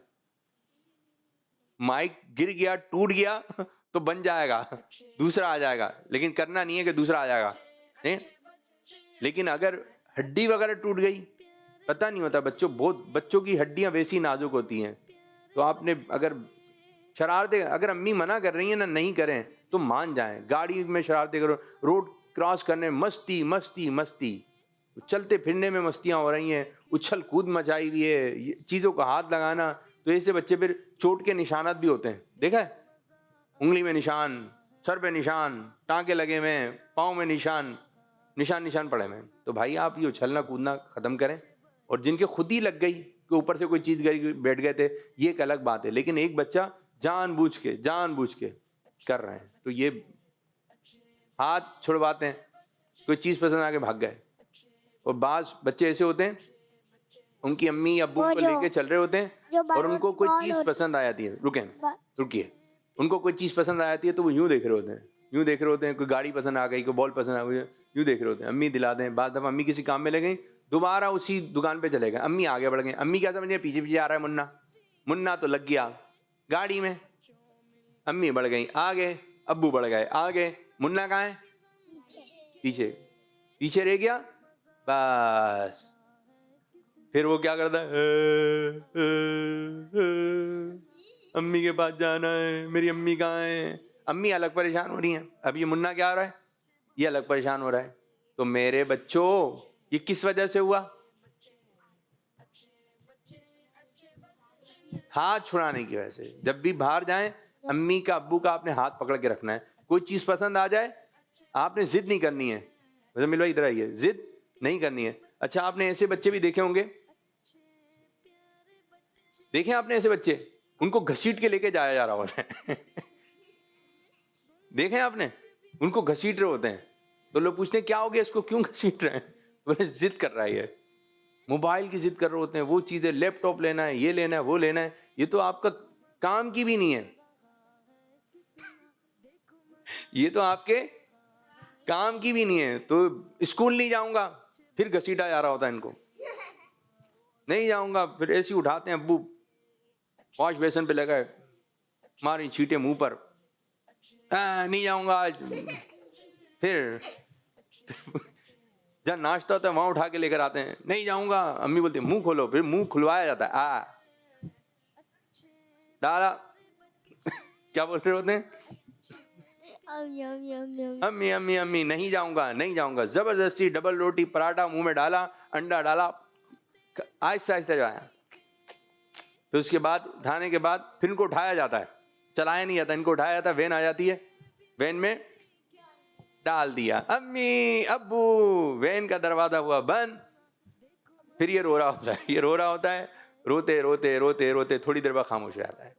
مائک گر گیا, ٹوٹ گیا تو بن جائے گا, دوسرا آ جائے گا, لیکن کرنا نہیں ہے کہ دوسرا آ جائے گا. لیکن اگر ہڈی وغیرہ ٹوٹ گئی, پتہ نہیں ہوتا, بچوں کی ہڈیاں ویسی نازک ہوتی ہیں. تو آپ نے اگر شرارتیں, اگر امی منع کر رہی ہیں نا نہیں کریں تو مان جائیں. گاڑی میں شرارتیں کرو, روڈ کراس کرنے مستی, چلتے پھرنے میں مستیاں ہو رہی ہیں, اچھل کود مچائی ہوئی ہے, چیزوں کو ہاتھ لگانا. تو ایسے بچے پھر چوٹ کے نشانات بھی ہوتے ہیں, دیکھا ہے, انگلی میں نشان, سر پہ نشان, ٹانکے لگے ہوئے ہیں, پاؤں میں نشان پڑے ہوئے ہیں. تو بھائی آپ یہ اچھلنا کودنا ختم کریں. اور جن کے خود ہی لگ گئی کہ اوپر سے کوئی چیز گئی, بیٹھ گئے تھے, یہ ایک الگ بات ہے. لیکن ایک بچہ جان بوجھ کے کر رہے ہیں, تو یہ ہاتھ چھڑواتے ہیں, کوئی چیز پسند آ کے بھاگ گئے. اور بعض بچے ایسے ہوتے ہیں, ان کی امی ابو کو لے کے چل رہے ہوتے ہیں اور ان کو کوئی چیز پسند آ جاتی ہے, رکیے, ان کو کوئی چیز پسند آ جاتی ہے تو وہ یوں دیکھ رہے ہوتے ہیں, کوئی گاڑی پسند آ گئی, کوئی بال پسند آ گئی, یوں دیکھ رہے ہوتے ہیں. امی دلا دیں, بعض دفعہ امی کسی کام میں لے گئیں, دوبارہ اسی دکان پہ چلے گئے, امی آگے بڑھ گئے. امی کیا سمجھیں, پیچھے آ رہا ہے منا تو لگ گیا گاڑی میں. امی بڑھ گئی آگے, ابو بڑھ گئے آگے, منا کہاں ہے؟ پیچھے رہ گیا. بس پھر وہ کیا کرتا ہے, امی کے پاس جانا ہے, میری امی کہاں ہے. امی الگ پریشان ہو رہی ہیں, اب یہ منا کیا ہو رہا ہے, یہ الگ پریشان ہو رہا ہے. تو میرے بچوں, یہ کس وجہ سے ہوا؟ ہاتھ چھڑانے کی وجہ سے. جب بھی باہر جائیں, امی کا ابو کا آپ نے ہاتھ پکڑ کے رکھنا ہے. کوئی چیز پسند آ جائے, آپ نے ضد نہیں کرنی ہے, مزمل بھائی ادھر آئیے, ضد نہیں کرنی ہے. اچھا آپ نے ایسے بچے بھی دیکھے ہوں گے, دیکھیں آپ نے ایسے بچے, ان کو گھسیٹ کے لے کے جایا جا رہا ہوتا ہے. دیکھیں آپ نے, ان کو گھسیٹ رہے ہوتے ہیں, تو لوگ پوچھتے ہیں کیا ہو گیا اس کو, کیوں گھسیٹ رہے ہیں؟ بولے ضد کر رہا ہے, موبائل کی ضد کر رہے ہوتے ہیں, وہ چیزیں لیپ ٹاپ لینا ہے, یہ لینا ہے, وہ لینا ہے. یہ تو آپ کا کام کی بھی نہیں ہے, یہ تو آپ کے کام کی بھی نہیں ہے. تو اسکول نہیں جاؤں گا, پھر گھسیٹا جا رہا ہوتا ہے ان کو, نہیں جاؤں گا, پھر ایسے ہی اٹھاتے ہیں, ابو واش بیسن پہ لگا ہے, ماری چھینٹے منہ پر, نہیں جاؤں گا آج. پھر جہاں ناشتہ ہوتا ہے وہاں اٹھا کے لے کر آتے ہیں, نہیں جاؤں گا. امی بولتی منہ کھولو, پھر منہ کھلوایا جاتا ہے, ڈالا. کیا بول رہے ہوتے ہیں, امی امی امی, نہیں جاؤں گا نہیں جاؤں گا. زبردستی ڈبل روٹی پراٹھا منہ میں ڈالا, انڈا ڈالا, آہستہ آہستہ جایا. پھر اس کے بعد اٹھانے کے بعد پھر ان کو اٹھایا جاتا ہے, چلایا نہیں جاتا, ان کو اٹھایا جاتا ہے, وین آ جاتی ہے, وین میں ڈال دیا, امی ابو, وین کا دروازہ ہوا بند. پھر یہ رو رہا ہوتا ہے, یہ رو رہا ہوتا ہے, روتے روتے روتے روتے تھوڑی دیر بعد خاموش ہو جاتا ہے.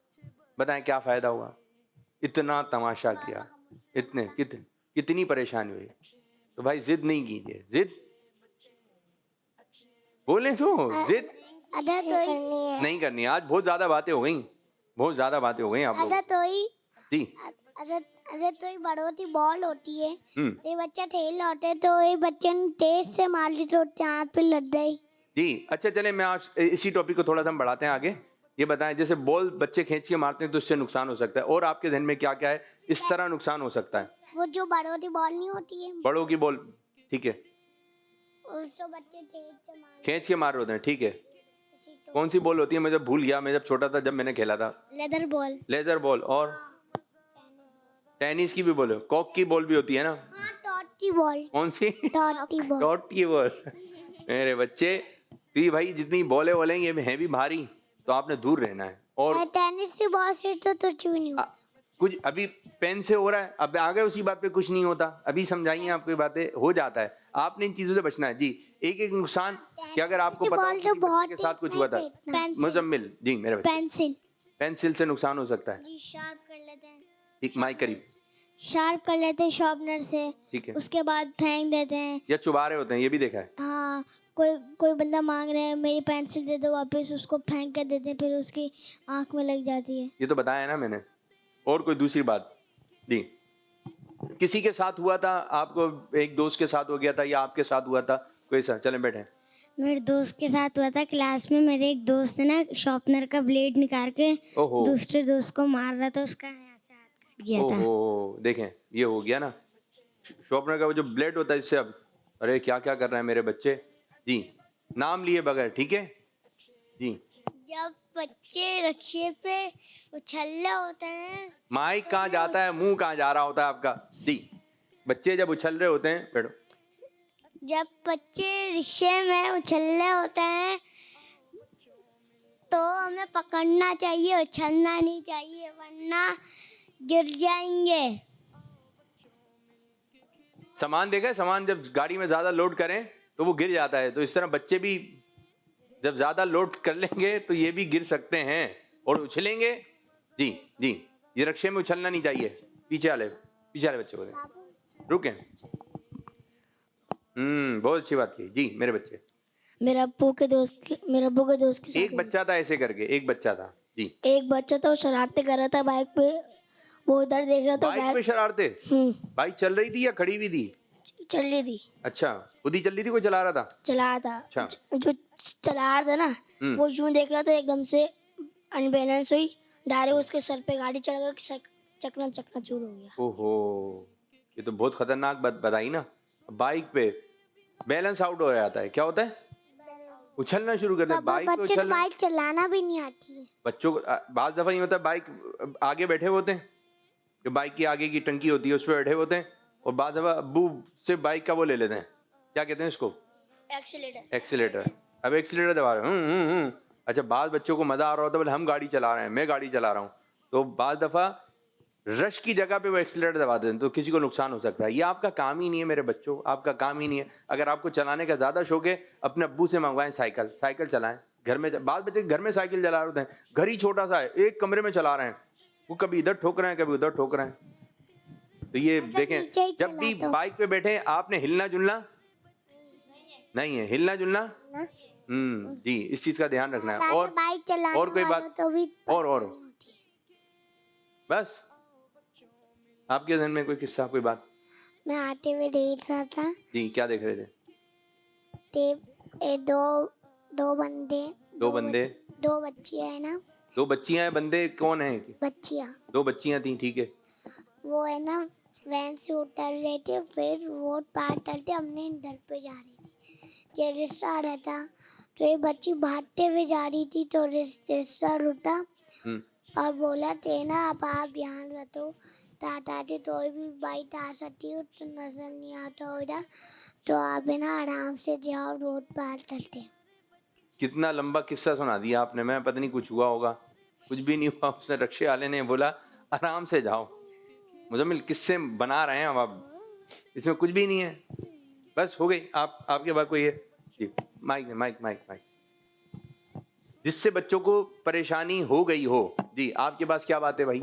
بتائیں کیا فائدہ ہوا, اتنا تماشا کیا, کتنی پریشانی ہوئی. تو بھائی ضد نہیں کیجیے, ضد بولیں تو ضد نہیں کرنی. آج بہت زیادہ باتیں ہو گئیں, بہت زیادہ باتیں ہو گئیں آپ لوگ. جی اگر تو بڑوتی بال ہوتی ہے, یہ بچہ کھیل رہا ہوتا ہے, تو یہ بچے تیز سے مار دی تو ہاتھ پہ لگ گئی. جی اچھا چلیں, میں آج اسی ٹاپک کو تھوڑا سا ہم بڑھاتے ہیں آگے. یہ بتائیں جیسے بال بچے کھینچ کے مارتے ہیں تو اس سے نقصان ہو سکتا ہے, اور آپ کے ذہن میں کیا کیا ہے اس طرح نقصان ہو سکتا ہے؟ وہ جو بڑوتی بال نہیں ہوتی ہے, بڑوں کی بال, ٹھیک ہے, اس کو بچے کھینچ کے مار رہے ہوتے ہیں, ٹھیک ہے. کون سی بال ہوتی ہے, میں جب بھول گیا, میں جب چھوٹا تھا جب میں نے کھیلا تھا. لیدر بال. لیزر بال, اور ٹینس کی بھی بال, کاک کی بال بھی ہوتی ہے نا. ہاں ڈاٹ کی بال. کون سی؟ ڈاٹ کی بال. ڈاٹ کی بال. میرے بچے بھی بھائی جتنی بالیں بولیں یہ ہیں بھی بھاری, تو آپ نے دور رہنا ہے. اور ٹینس کی بال سے تو کچھ بھی نہیں ہوتا. کچھ ابھی پین سے ہو رہا ہے, اب آگے اسی بات پہ کچھ نہیں ہوتا. ابھی سمجھائیے آپ کی باتیں, ہو جاتا ہے. آپ نے ان چیزوں سے بچنا ہے. جی ایک ایک نقصان کہ اگر آپ کو پتا ہو کسی بچے کے ساتھ کچھ ہوا تھا. مزمل جی میرے بچے, پینسل سے نقصان ہو سکتا ہے. شارپ کر لیتے ہیں, ایک مائک قریب, شارپ کر لیتے ہیں شارپنر سے, ٹھیک ہے, اس کے بعد پھینک دیتے ہیں, یا چبا رہے ہوتے ہیں, یہ بھی دیکھا ہے. ہاں کوئی بندہ مانگ رہے ہیں میری پینسل دے دو واپس, اس کو پھینک کر دیتے ہیں, پھر اس کی آنکھ میں لگ جاتی ہے. یہ تو بتایا نا میں نے. اور کوئی دوسری بات, جی کسی کے ساتھ ہوا تھا آپ کو, ایک دوست کے ساتھ ہو گیا تھا, یا آپ کے ساتھ ہوا تھا کوئی ایسا؟ چلیں بیٹھیں. میرے دوست کے ساتھ ہوا تھا کلاس میں. میرے ایک دوست نے نا شارپنر کا بلیڈ نکال کے دوسرے دوست کو مار رہا تھا, اس کا یہاں سے ہاتھ کٹ گیا تھا. اوہو دیکھیں یہ ہو گیا نا شارپنر کا وہ جو بلیڈ ہوتا ہے اس سے. اب ارے کیا کیا کر رہے ہیں میرے بچے. جی نام لیے بغیر, ٹھیک ہے جی. جب بچے رکشے پہ اچھلے ہوتے ہیں, مائک کہاں جاتا ہے, منہ کہاں جا رہا ہوتا ہے آپ کا. جی بچے جب اچھل رہے ہوتے ہیں, بیٹھو. جب بچے رکشے میں اچھلے ہوتے ہیں تو ہمیں پکڑنا چاہیے, اچھلنا نہیں چاہیے, ورنہ گر جائیں گے. سامان دیکھا, سامان جب گاڑی میں زیادہ لوڈ کریں تو وہ گر جاتا ہے. تو اس طرح بچے بھی جب زیادہ لوڈ کر لیں گے تو یہ بھی گر سکتے ہیں اور اچھلیں گے. جی جی یہ رکشے میں اچھلنا نہیں چاہیے. پیچھے والے بچے کو دیں, رکیں. بہت اچھی بات کی. جی میرے بچے, میرے ابو کے دوست کے ایک بچہ تھا ایسے کر کے, ایک بچہ تھا. جی ایک بچہ تھا, وہ شرارتیں کر رہا تھا بائک پہ, وہ ادھر دیکھ رہا تھا. بائک پہ شرارتیں؟ بائک چل رہی تھی یا کھڑی ہوئی تھی؟ چل رہی تھی. اچھا خود ہی چل رہی تھی, کوئی چلا رہا تھا؟ چلا رہا تھا. جو چلا رہا تھا نا وہ یوں دیکھ رہا تھا, ایک دم سے ان بیلنس ہوئی, ڈائریکٹ اس کے سر پہ گاڑی چڑھ گئی, چکنا چور ہو گیا. اوہو یہ تو بہت خطرناک بات بتائی نا. بائک پہ بیلنس آؤٹ ہو جاتا ہے, کیا ہوتا ہے, اچھلنا شروع کر دیں. بائک پہ اچھلنا, بائک چلانا بھی نہیں آتی ہے بچوں کو بعض دفعہ یہ ہوتا ہے, بائک آگے بیٹھے ہوتے ہیں, جو بائک کی آگے کی ٹنکی ہوتی ہے اس پہ بیٹھے ہوتے ہیں, اور بعض دفعہ ابو سے بائک کا وہ لے لیتے ہیں, کیا کہتے ہیں اس کو, ایکسیلیٹر. اب ایکسیلیٹر دبا رہے ہیں. اچھا بعض بچوں کو مزہ آ رہا ہوتا ہے, بولے ہم گاڑی چلا رہے ہیں, میں گاڑی چلا رہا ہوں, تو بعض دفعہ رش کی جگہ پہ وہ ایکسیلریٹر دبا دیتے ہیں تو کسی کو نقصان ہو سکتا ہے. یہ آپ کا کام ہی نہیں ہے میرے بچوں, آپ کا کام ہی نہیں ہے. اگر آپ کو چلانے کا زیادہ شوق ہے اپنے ابو سے منگوائیں سائیکل چلائیں. گھر میں بعض بچے گھر میں سائیکل چلا رہے ہوتے ہیں, گھر ہی چھوٹا سا ہے, ایک کمرے میں چلا رہے ہیں, وہ کبھی ادھر ٹھوک رہے ہیں کبھی ادھر ٹھوک رہے ہیں. تو یہ دیکھیں, جب بھی بائک پہ بیٹھیں آپ نے ہلنا جلنا نہیں ہے, ہلنا جلنا جی اس چیز کا دھیان رکھنا ہے. اور کوئی بات اور بس آپ کے ذہن میں کوئی قصہ کوئی بات؟ میں آتے ہوئے دیکھ رہا تھا جی کیا دیکھ رہے کہ دو بندے دو بچیاں ہیں نا, 2 بچیاں ہیں, بندے کون ہیں؟ بچیاں 2 بچیاں تھیں, ٹھیک ہے. وہ ہے نا وین سے اتر رہے تھے, پھر روڈ پار کرتے اپنے گھر پہ جا رہی تھی. یہ رشتہ آ رہا تھا تو یہ بچی بھاگتے ہوئے جا رہی تھی تو رشتہ روٹا اور بولا تھے نا اب آپ دھیان رکھو تاکہ کوئی بھی بائک آ سکتی ہو تو نظر نہیں آتا ہوگا, تو آپ ہے نا آرام سے جاؤ روڈ پار کرتے. کتنا لمبا قصہ سنا دیا آپ نے, میں پتہ نہیں کچھ ہوا ہوگا, کچھ بھی نہیں ہوا. اس نے رکشے والے نے بولا آرام سے جاؤ. مزمل قصے بنا رہے ہیں اب آپ, اس میں کچھ بھی نہیں ہے. بس ہو گئی. آپ کے بعد کوئی ہے؟ جی مائک جس سے بچوں کو پریشانی ہو گئی ہو. جی آپ کے پاس کیا بات ہے بھائی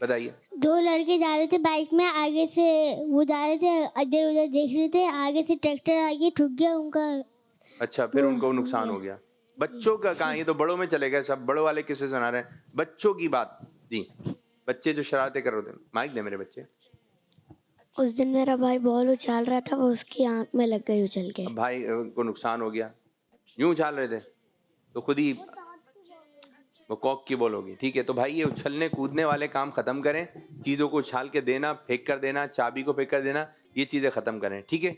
بتائیے. 2 لڑکے جا رہے تھے بائک میں, آگے سے وہ جا رہے تھے ادھر ادھر دیکھ رہے تھے, آگے سے ٹریکٹر آگے ٹھک گیا ان کا. اچھا پھر ان کو نقصان ہو گیا. بچوں کا کہاں, یہ تو بڑوں میں چلے گئے, سب بڑوں والے قصے سنا رہے ہیں, بچوں کی بات. جی بچے جو شرارتیں کر رہے تھے, مائک دے میرے بچے. اس دن میرا بھائی بال اچھال رہا تھا, وہ اس کی آنکھ میں لگ گئی اچھل کے. بھائی کو نقصان ہو گیا, یوں اچھال رہے تھے تو خود ہی وہ کوک کی بال ہوگی. ٹھیک ہے, تو بھائی یہ اچھلنے کودنے والے کام ختم کریں, چیزوں کو اچھال کے دینا, پھینک کر دینا, چابی کو پھینک کر دینا, یہ چیزیں ختم کریں. ٹھیک ہے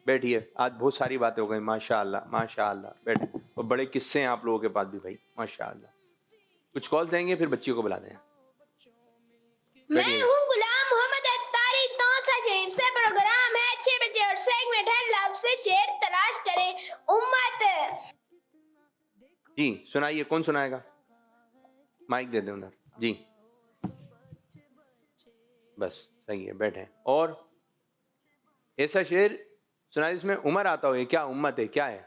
بیٹھیے, آج بہت ساری باتیں ہو گئی. ماشاء اللہ بیٹھے. اور بڑے قصے ہیں آپ لوگوں کے پاس بھی بھائی ماشاء اللہ. کچھ کال دیں گے پھر بچیوں کو بلا دیں. میں ہوں غلام محمد اتاری 64 شریف سے پروگرام ہے 6 بجے اور سیگمنٹ ہے لفظ سے شعر تلاش کرے امت. جی سنائیے, کون سنائے گا؟ مائک دے دیں ادھر. جی بس صحیح ہے بیٹھے. اور ایسا شعر سنائیے جس میں عمر آتا ہو. یہ کیا امت ہے, کیا ہے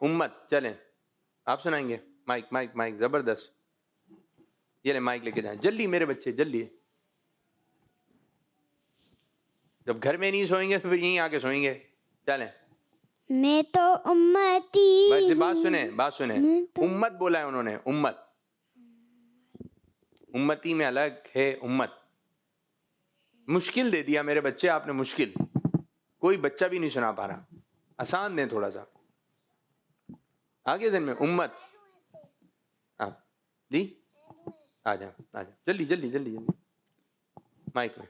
امت؟ چلیں آپ سنائیں گے. مائک زبردست. یہ لیں مائک لے کے جائیں جلدی میرے بچے جلدی. جب گھر میں نہیں سوئیں گے تو پھر یہیں آ کے سوئیں گے. چلیں میں تو امتی بات سنیں. امت بولا ہے انہوں نے, امت. امتی میں الگ ہے امت. مشکل دے دیا میرے بچے آپ نے, مشکل. کوئی بچہ بھی نہیں سنا پا رہا, آسان دیں تھوڑا سا. آگے دن میں امت. آپ جی آ جائیں جلدی مائک میں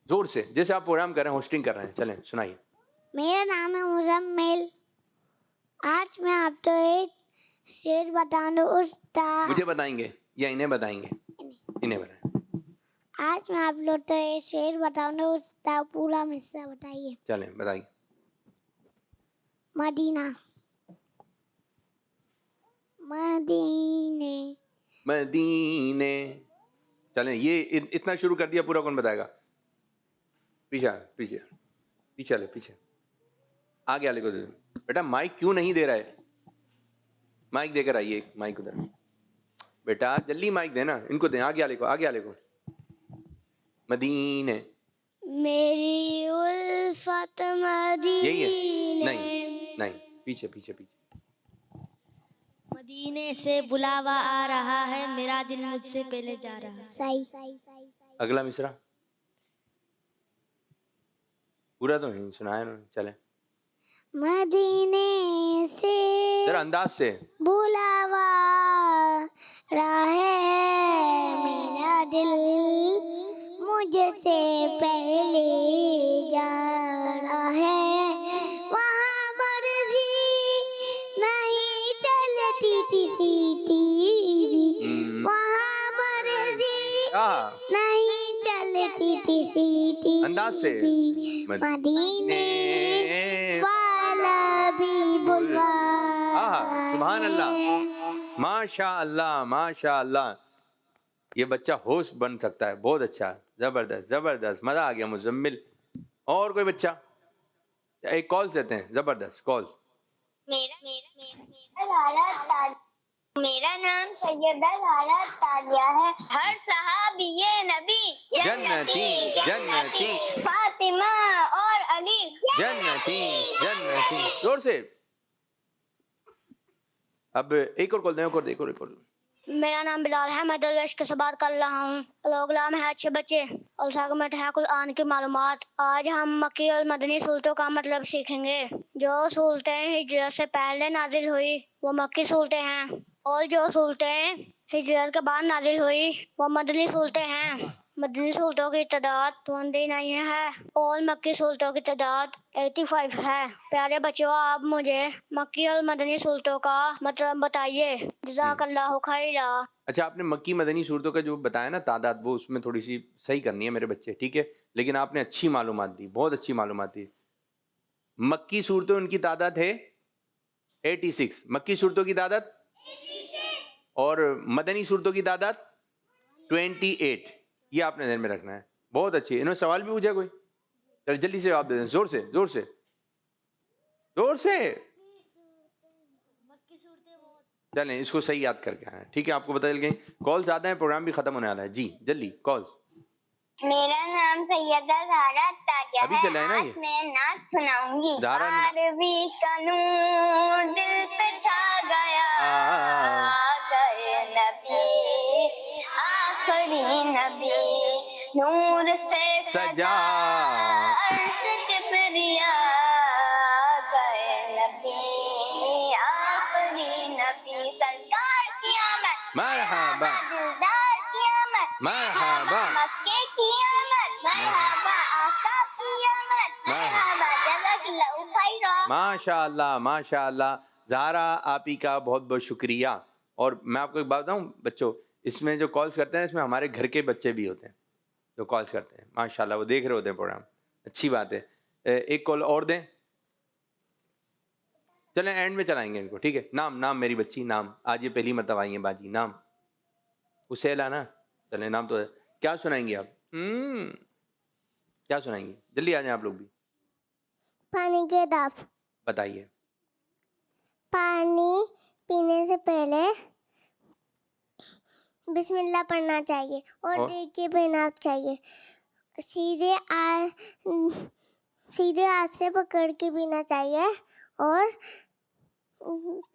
زور سے, جیسے آپ پروگرام کر رہے ہیں, ہوسٹنگ کر رہے ہیں. چلیں سنائیے. میرا نام ہے مزمل. آج میں آپ کو ایک شعر بتاؤں گا. مجھے بتائیں گے یا انہیں بتائیں گے؟ انہیں بتائیں. آج میں آپ لوگ تو ایک شعر بتاؤں گا, اس کا پورا حصہ بتائیے. چلیں بتائیے. مدینے. چلیں یہ اتنا شروع کر دیا, پورا کون بتائے گا؟ پیچھے آگے والے کو دے دیں. بیٹا مائک کیوں نہیں دے رہا ہے؟ مائک دے کر آئیے. مائک ادھر بیٹا, جلدی مائک دینا ان کو دیں. آگے والے کو. مدینے میری الفت مدینے. یہی ہے نہیں پیچھے. مدینے سے بلاوا آ رہا ہے, میرا دل مجھ سے پہلے جا رہا ہے. صحیح. اگلا مصرع پورا تو نہیں سنایا انہوں نے. چلیں مدینے سے ذرا انداز سے. بلاوا رہا ہے, میرا دل مجھ سے پہلے جا رہا ہے. وہاں مرضی نہیں چلتی کسی تیری, وہاں مرضی نہیں چلتی کسی تیری. انداز سے. مدینے والا بھی بلوا. سبحان اللہ, ماشاء اللہ. یہ بچہ ہوسٹ بن سکتا ہے. بہت اچھا, زبردست زبردست, مزہ آ گیا. مزمل. اور کوئی بچہ؟ ایک کالز دیتے ہیں. زبردست کال. میرا نام سیدہ لالا تالیہ ہے. ہر صحابی نبی جنتی جنتی فاطمہ اور علی جنتی جنتی. زور سے. اب ایک اور کال دیں. ایک اور. میرا نام بلال ہے. میں درویش کے سے بات کر رہا ہوں. پروگرام ہے اچھے بچے اور سیگمنٹ ہے قرآن کی معلومات. آج ہم مکی اور مدنی صورتوں کا مطلب سیکھیں گے. جو صورتیں ہجرت سے پہلے نازل ہوئی وہ مکی صورتیں ہیں, اور جو صورتیں ہجرت کے بعد نازل ہوئی وہ مدنی صورتیں ہیں. مدنی صورتوں کی تعداد 29 ہے اور مکی صورتوں کی تعداد 85 ہے. پیارے بچوں, آپ مجھے مکی اور مدنی صورتوں کا مطلب بتائیے. جزاک اللہ خیرا. اچھا, آپ نے مکی مدنی صورتوں کا جو بتایا نا تعداد, وہ اس میں تھوڑی سی صحیح کرنی ہے میرے بچے, ٹھیک ہے؟ لیکن آپ نے اچھی معلومات دی, بہت اچھی معلومات دی. مکی صورتوں ان کی تعداد ہے 86. مکی صورتوں کی تعداد 86 اور مدنی صورتوں کی تعداد 28. یہ آپ نے ذہن میں رکھنا ہے. بہت اچھی. انہوں نے سوال بھی پوچھا کوئی؟ چل جلدی سے جواب دے دیں. زور سے زور سے زور سے. چلیں اس کو صحیح یاد کر کے آئیں, ٹھیک ہے؟ آپ کو بتا چل گئی. کال زیادہ ہیں, پروگرام بھی ختم ہونے والا ہے. جی جلدی کال. میرا نام سیدہ زہرا تالیہ ابھی ہے. چلا ہے نا یہ؟ آج میں نعت سناؤں گی. زہرا نے- عربی کا نور دل پہ چھا گیا, گئے نبی آخری نبی, نور سے سجا عرش کبریا, گئے نبی آخری نبی. سرکار کی آمد, مرحبا دلدار کی آمد, مرحبا مکے کی آمد, مرحبا آقا کی آمد, مرحبا جزاک اللہ خیرا. ماشاء اللہ ماشاء اللہ. زہرا آپ ہی کا بہت بہت شکریہ. اور میں آپ کو ایک بات بتاؤں بچوں, اس میں جو کالز کرتے ہیں اس میں ہمارے گھر کے بچے بھی ہوتے ہیں جو کالز کرتے ہیں. ماشاء اللہ وہ دیکھ رہے ہوتے ہیں پروگرام. اچھی بات ہے. ایک کال اور دیں. چلیں اینڈ میں چلائیں گے ان کو, ٹھیک ہے؟ نام میری بچی, نام آج یہ پہلی مرتبہ آئی ہیں باجی. نام اسیلا نا؟ چلیں نام تو ہے. کیا سنائیں گے آپ؟ کیا سنائیں گے؟ جلدی آ جائیں آپ لوگ بھی. پانی کے داف. بتائیے. پانی پینے سے پہلے بسم اللہ پڑھنا چاہیے اور دیکھ کے پینا چاہیے. سیدھے ہاتھ سے پکڑ کے پینا چاہیے اور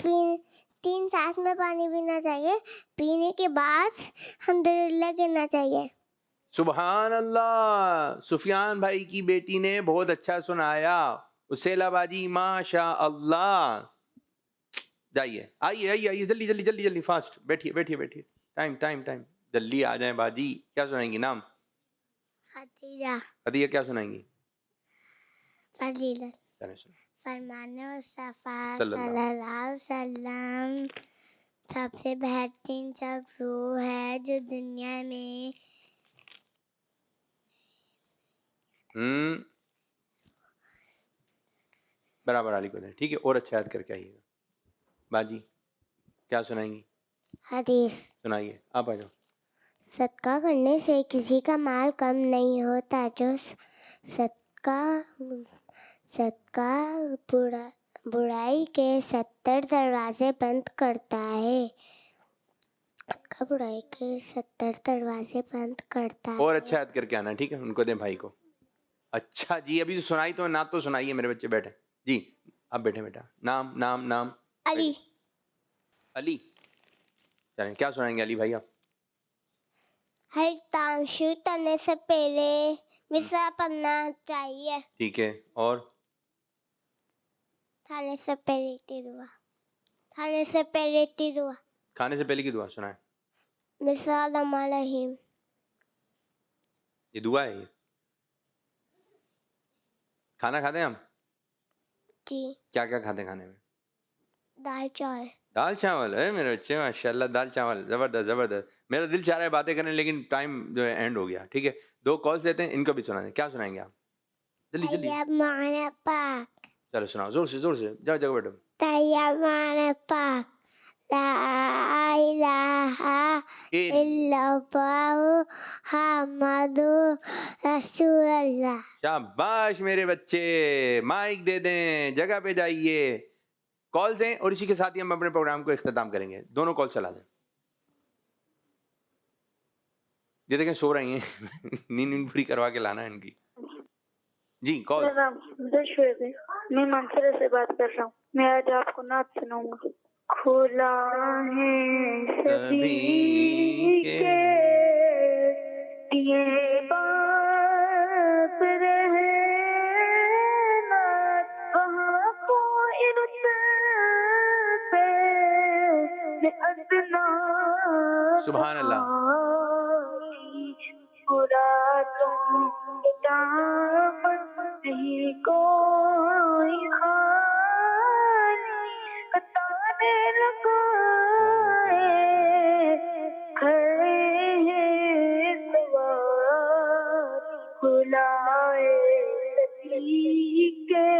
3 سانس میں پانی پینا چاہیے. پینے کے بعد الحمدللہ کہنا چاہیے. سبحان اللہ. سفیان بھائی کی بیٹی نے بہت اچھا سنایا. اسیلا باجی ماشاء اللہ. جائیے آئیے جلدی جلدی جلدی جلدی فاسٹ. بیٹھیے. ٹائم جلدی آ جائیں باجی. کیا سنائیں گی؟ نام خدیجہ. کیا سنائیں گی؟ فضیلت. چلیں سنیں. فرمان مصطفیٰ صلی صلی اللہ اللہ علیہ وسلم سب سے بہترین شخص وہ ہے جو دنیا میں برابر علی کو دیں, ٹھیک ہے؟ اور اچھا یاد کر کے آئیے گا. باجی کیا سنائیں گی؟ حدیث. سنائیے, آپ آ جاؤ. صدقہ کرنے سے کسی کا مال کم نہیں ہوتا. جو صدقہ برائی کے 70 دروازے بند کرتا ہے. برائی کے 70 دروازے بند کرتا ہے. اور اچھا یاد کر کے آنا, ٹھیک ہے؟ ان کو دیں بھائی کو. اچھا جی, ابھی تو سنائی تو نہ تو سنائیے میرے بچے. بیٹھے جی, اب بیٹھے بیٹا. نام علی. علی. چلیں کیا سنائیں گے علی بھائی آپ؟ ہر کام شروع کرنے سے پہلے بسم پڑھنا چاہیے. ٹھیک ہے. اور کھانے سے پہلے کی دعا. کھانے سے پہلے کی دعا سنائیں. بسم اللہ الرحمن الرحیم. یہ دعا ہے. یہ کھانا کھاتے ہیں ہم؟ جی. کیا کھاتے ہیں کھانے میں؟ دال چاول ہے میرے بچے. ماشاء اللہ, دال چاول زبردست. میرا دل چاہ رہا ہے باتیں کرنے, لیکن ٹائم جو ہے اینڈ ہو گیا. ٹھیک ہے, 2 کالس لیتے ہیں, ان کو بھی سنا دیں. کیا سنائیں گے آپ؟ جلدی. پاک. چلو سناؤ زور سے. جاؤ بیٹھو. طیب مان پاک لا الہ الا اللہ محمد رسول اللہ. شاباش میرے بچے. مائک دے دیں, جگہ پہ جائیے, کال دیں, اور اسی کے ساتھ ہی ہم اپنے پروگرام کو اختتام کریں گے. دونوں کال چلا دیں. یہ دیکھیں سو رہی ہیں, نیند پوری کروا کے لانا ہے ان کی. جی کال. میں منصورہ سے بات کر رہا ہوں. میں آج آپ کو نعت سناؤں گا. کھلا ہے سبھی کے لیے بات رہنا, کہاں کوئی رتبے میں ادنا سبحان اللہ. برا تم دامن نہیں کوئی خالی کتانے لگائے کھڑے ہیں سوار. کھلائے سبھی کے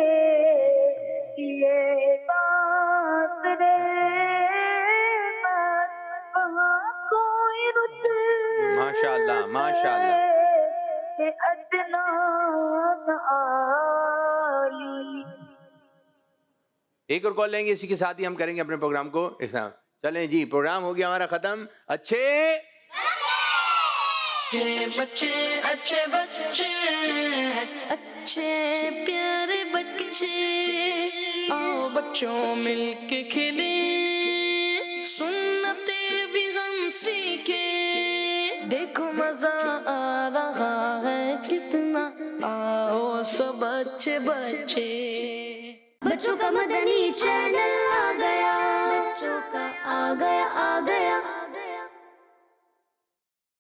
یہ بات رہنا, کہاں کوئی رتبے ماشاء اللہ ماشاء اللہ. ایک اور کال لیں گے, اسی کے ساتھ ہی ہم کریں گے اپنے پروگرام کو اختتام. چلیں جی, پروگرام ہو گیا ہمارا ختم. اچھے بچے اچھے بچے اچھے پیارے بچے, آؤ بچوں مل کے کھلے, سنتے بھی ہم سیکھے, دیکھو مزہ آ رہا ہے کتنا, آؤ سب اچھے بچے. بچوں کا مدنی چینل آ گیا, بچوں کا آ گیا